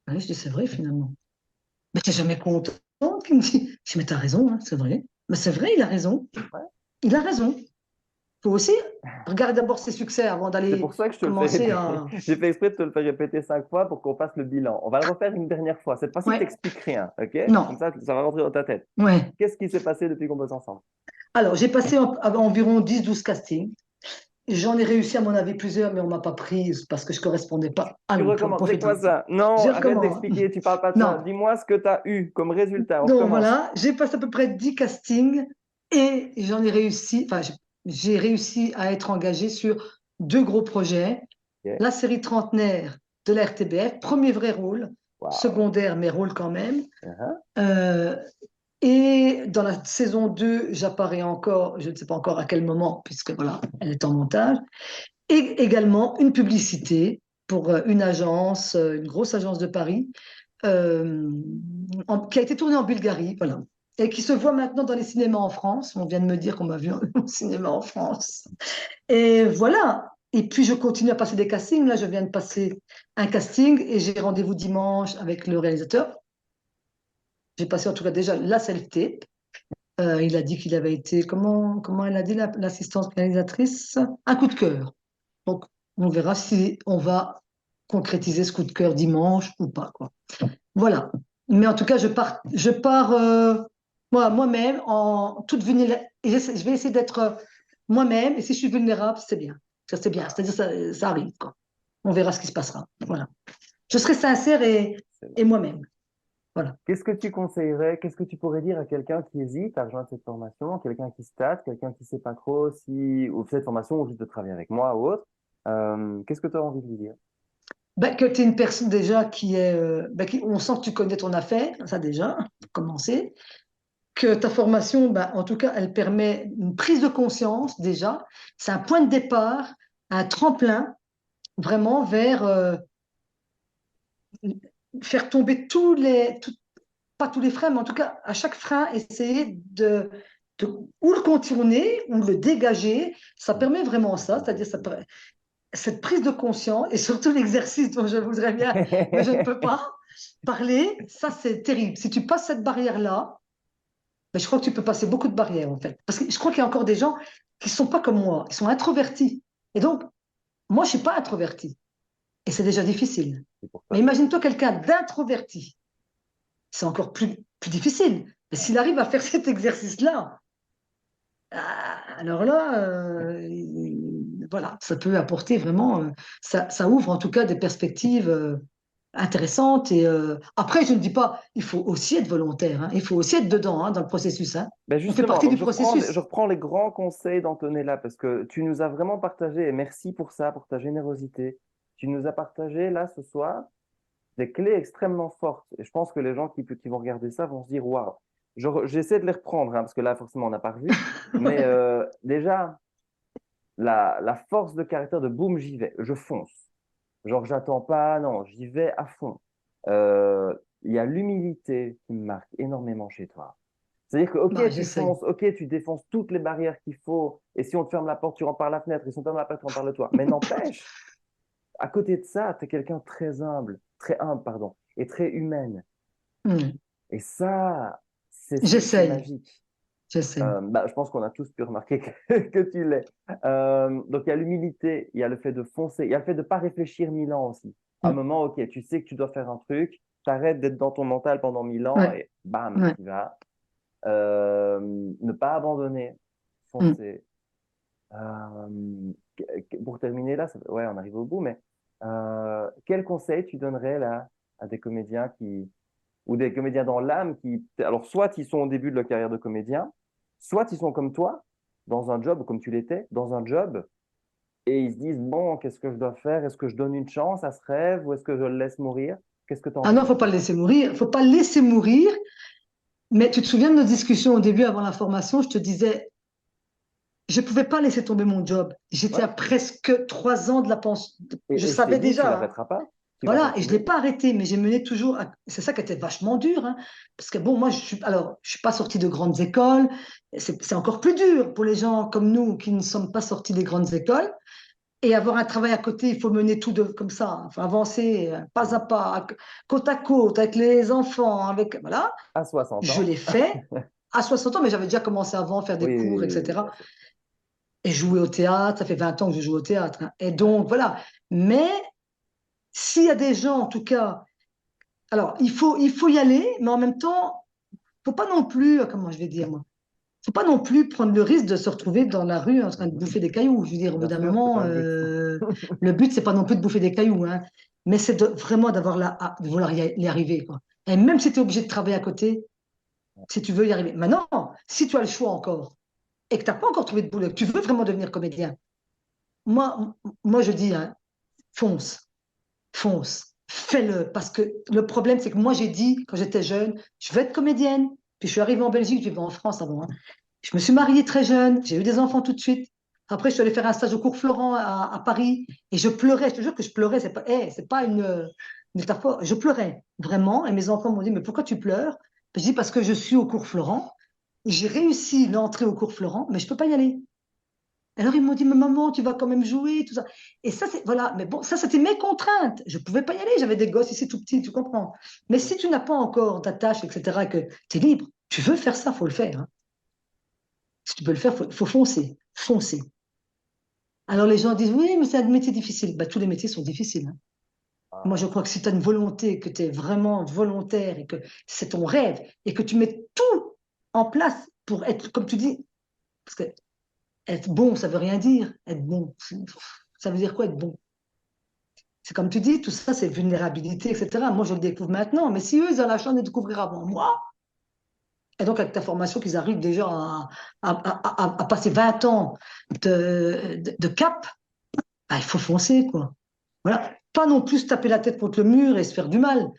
Ouais, je dis c'est vrai finalement. Mais t'es jamais content qu'il me dit. Je dis, mais t'as raison, hein, c'est vrai. Mais c'est vrai, il a raison. ouais. Il a raison. faut aussi regarder d'abord ses succès avant C'est d'aller pour ça que je te le fais commencer répéter. à... J'ai fait exprès de te le faire répéter 5 fois pour qu'on fasse le bilan. On va le refaire une dernière fois. Cette fois-ci, Ouais, t'expliques rien, ok? Comme non, ça va rentrer dans ta tête. ouais. Qu'est-ce qui s'est passé depuis qu'on bosse ensemble? Alors, j'ai passé environ 10-12 castings. J'en ai réussi, à mon avis, plusieurs, mais on ne m'a pas prise parce que je ne correspondais pas à Tu l'emploi, le recommences. C'est profil de quoi l'emploi. ça? Non, Je arrête recommence. d'expliquer. Tu parles pas de ça. Non. Dis-moi ce que tu as eu comme résultat. On Donc recommence. voilà, j'ai passé à peu près 10 castings et j'en ai réussi, enfin, j'ai réussi à être engagée sur deux gros projets. Ok. La série Trentenaire de la RTBF, premier vrai rôle, Waouh. secondaire, mais rôle quand même. Uh-huh. Euh, et dans la saison 2, j'apparais encore, je ne sais pas encore à quel moment, puisque voilà, elle est en montage. Et également une publicité pour une agence, une grosse agence de Paris, qui a été tournée en Bulgarie, voilà, et qui se voit maintenant dans les cinémas en France. On vient de me dire qu'on m'a vu au cinéma en France. Et voilà. Et puis je continue à passer des castings. Là, je viens de passer un casting et j'ai rendez-vous dimanche avec le réalisateur. J'ai passé en tout cas déjà la self-tape. Il a dit qu'il avait été, comment elle a dit, l'assistante réalisatrice? Un coup de cœur. Donc, on verra si on va concrétiser ce coup de cœur dimanche ou pas, quoi. Voilà. Mais en tout cas, je pars moi-même en toute vulnérabilité. Je vais essayer d'être moi-même. Et si je suis vulnérable, c'est bien. Ça, c'est bien. C'est-à-dire, ça arrive, quoi. On verra ce qui se passera. Voilà. Je serai sincère et moi-même. Voilà. Qu'est-ce que tu conseillerais, qu'est-ce que tu pourrais dire à quelqu'un qui hésite à rejoindre cette formation, quelqu'un qui se tâte, quelqu'un qui ne sait pas trop si, ou cette formation, ou juste de travailler avec moi ou autre, qu'est-ce que tu as envie de lui dire? Ben, que tu es une personne déjà qui est. Ben, on sent que tu connais ton affaire, ça déjà, pour commencer. Que ta formation, ben, en tout cas, elle permet une prise de conscience déjà. C'est un point de départ, un tremplin vraiment vers faire tomber pas tous les freins, mais en tout cas, à chaque frein, essayer de ou le contourner ou le dégager. Ça permet vraiment ça, c'est-à-dire cette prise de conscience et surtout l'exercice dont je voudrais bien, mais je ne peux pas parler, ça c'est terrible. Si tu passes cette barrière-là, ben, je crois que tu peux passer beaucoup de barrières en fait. Parce que je crois qu'il y a encore des gens qui ne sont pas comme moi, ils sont introvertis. Et donc, moi, je ne suis pas introvertie. Et c'est déjà difficile. C'est pour Mais ça. imagine-toi quelqu'un d'introverti. C'est encore plus difficile. Mais s'il arrive à faire cet exercice-là, alors là, voilà, ça peut apporter vraiment, ça ouvre en tout cas des perspectives intéressantes. Et après, je ne dis pas, il faut aussi être volontaire, hein, il faut aussi être dedans, hein, dans le processus, hein. Ben On fait justement, partie donc du je processus. reprends les grands conseils d'Antonella parce que tu nous as vraiment partagé, et merci pour ça, pour ta générosité. Tu nous as partagé là ce soir des clés extrêmement fortes. Et je pense que les gens qui vont regarder ça vont se dire, waouh, j'essaie de les reprendre, hein, parce que là, forcément, on n'a pas revu. Mais Ouais. déjà, la force de caractère de boum, j'y vais, je fonce. Genre, j'attends pas, non, j'y vais à fond. Euh, Il y a l'humilité qui me marque énormément chez toi. C'est-à-dire que, ok, Bah, tu j'essaye. fonces, ok, tu défonces toutes les barrières qu'il faut, et si on te ferme la porte, tu rentres par la fenêtre, et si on te ferme la porte, tu rentres par le toit. Mais n'empêche, à côté de ça, tu es quelqu'un de très humble, pardon, et très humaine. Hmm. Et ça, c'est J'essaye, magique. j'essaye. Bah, je pense qu'on a tous pu remarquer que tu l'es. Donc, il y a l'humilité, il y a le fait de foncer, il y a le fait de ne pas réfléchir 1000 ans aussi. À un Hmm. moment, ok, tu sais que tu dois faire un truc, t'arrêtes d'être dans ton mental pendant 1000 ans Ouais, et bam, ouais. tu vas. Ne pas abandonner, Hmm. foncer. Pour terminer là, ouais, on arrive au bout, mais quel conseil tu donnerais là à des comédiens ou des comédiens dans l'âme alors soit ils sont au début de leur carrière de comédien, soit ils sont comme toi, dans un job, comme tu l'étais, dans un job, et ils se disent, bon, qu'est-ce que je dois faire? Est-ce que je donne une chance à ce rêve ou est-ce que je le laisse mourir? Qu'est-ce que tu as Ah envie de non, leur faut pas dire? le laisser mourir. Faut pas le laisser mourir. Mais tu te souviens de nos discussions au début, avant la formation, je te disais, je ne pouvais pas laisser tomber mon job. J'étais Ouais. à presque 3 ans de la pension. Je Et je t'ai savais dit, tu déjà, hein. l'arrêteras pas, tu vas Voilà, et je ne l'ai continuer. pas arrêté, mais j'ai mené toujours. C'est ça qui était vachement dur, hein, parce que bon, moi, je suis pas sortie de grandes écoles. C'est encore plus dur pour les gens comme nous qui ne sommes pas sortis des grandes écoles. Et avoir un travail à côté, il faut mener tout comme ça. Hein. Il faut avancer pas à Mm. pas, côte à côte, avec les enfants, avec voilà. À 60 Je ans. l'ai fait à 60 ans, mais j'avais déjà commencé avant à faire des Oui, cours, oui, oui, etc. bien sûr. et jouer au théâtre, ça fait 20 ans que je joue au théâtre, hein. Et donc, voilà. Mais s'il y a des gens, en tout cas, alors, il faut y aller, mais en même temps, faut pas non plus, comment je vais dire, moi, faut pas non plus prendre le risque de se retrouver dans la rue en train de bouffer des cailloux. Je veux dire, au bout Bien d'un sûr, c'est moment, pas le but. le but, c'est pas non plus de bouffer des cailloux, hein, mais c'est vraiment de vouloir y arriver, quoi. Et même si tu es obligé de travailler à côté, si tu veux y arriver. Maintenant, si tu as le choix encore et que tu n'as pas encore trouvé de boulot, que tu veux vraiment devenir comédien, moi, moi je dis, hein, fonce, fonce, fais-le. Parce que le problème, c'est que moi, j'ai dit, quand j'étais jeune, je veux être comédienne. Puis je suis arrivée en Belgique, je vivais en France avant, hein. Je me suis mariée très jeune, j'ai eu des enfants tout de suite. Après, je suis allée faire un stage au cours Florent à Paris et je pleurais. Je te jure que je pleurais. C'est pas une métaphore. Je pleurais vraiment. Et mes enfants m'ont dit, mais pourquoi tu pleures? Je dis, parce que je suis au cours Florent. J'ai réussi l'entrée au cours Florent, mais je peux pas y aller. Alors ils m'ont dit, mais maman, tu vas quand même jouer, tout ça. Et ça, c'est, voilà. Mais bon, ça, c'était mes contraintes. Je pouvais pas y aller. J'avais des gosses ici tout petits, tu comprends. Mais si tu n'as pas encore d'attache, etc., que tu es libre, tu veux faire ça, faut le faire, hein. Si tu peux le faire, faut foncer, foncer. Alors les gens disent, oui, mais c'est un métier difficile. Bah, tous les métiers sont difficiles, hein. Moi, je Ah, crois que si tu as une volonté, que tu es vraiment volontaire et que c'est ton rêve et que tu mets tout en place pour être, comme tu dis, parce que être bon, ça veut rien dire. Être bon, ça veut dire quoi être bon? C'est comme tu dis, tout ça, c'est vulnérabilité, etc. Moi, je le découvre maintenant, mais si eux, ils ont la chance de découvrir avant moi, et donc avec ta formation, qu'ils arrivent déjà à passer 20 ans de cap, bah, il faut foncer, quoi. Voilà. Pas non plus se taper la tête contre le mur et se faire du mal,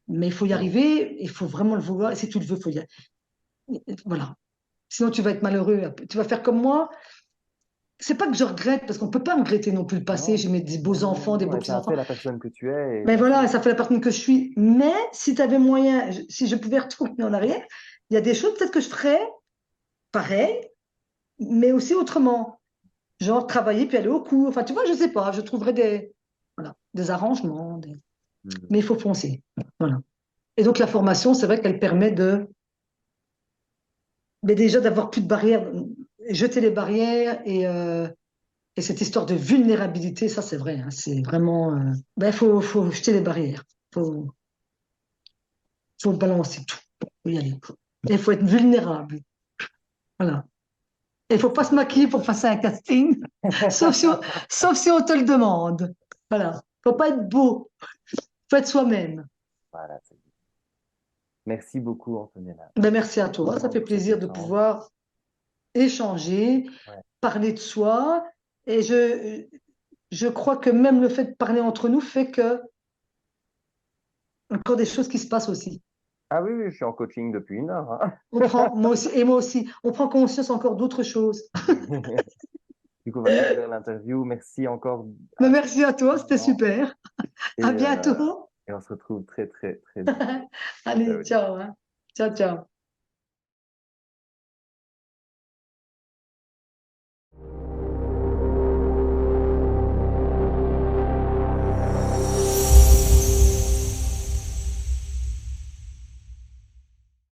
mais il faut y ouais. arriver, il faut vraiment le vouloir, et si tu le veux, il faut y aller. Voilà. Sinon, tu vas être malheureux. Tu vas faire comme moi. C'est pas que je regrette, parce qu'on peut pas regretter non plus le passé. Non, J'ai mes des beaux non, non, enfants, des non. beaux Et ça a petits-enfants. fait la personne que tu es et Mais ça fait. voilà, ça fait la personne que je suis. Mais si tu avais moyen, si je pouvais retourner en arrière, il y a des choses peut-être que je ferais pareil, mais aussi autrement. Genre travailler puis aller au cours. Enfin, tu vois, je sais pas, je trouverais voilà, des arrangements. Mhm. Mais il faut foncer. Voilà. Et donc la formation, c'est vrai qu'elle permet mais déjà d'avoir plus de barrières, jeter les barrières et cette histoire de vulnérabilité, ça c'est vrai, hein, c'est vraiment, ben, faut jeter les barrières, faut balancer tout, faut y aller. Et il faut être vulnérable, voilà. Et il faut pas Merci se maquiller beaucoup. pour passer un casting, sauf si on, sauf si on te le demande, voilà. Faut pas être beau, faut être soi-même. Voilà, c'est dit. Merci beaucoup, Antonella. Ben, merci à toi, ça Vraiment fait pour cet plaisir de échange. pouvoir échanger, Ouais. parler de soi. Et je crois que même le fait de parler entre nous fait que encore des choses qui se passent aussi. Ah oui, oui, je suis en coaching depuis 1 heure, hein. On prend, moi aussi, et moi aussi, on prend conscience encore d'autres choses. Du coup, on va conclure l'interview. Merci encore Mais à merci à toi, c'était toi. super. Et, À bientôt. et on se retrouve très, très, très bientôt. Allez, Ciao, ciao. ciao, hein. Ciao, ciao.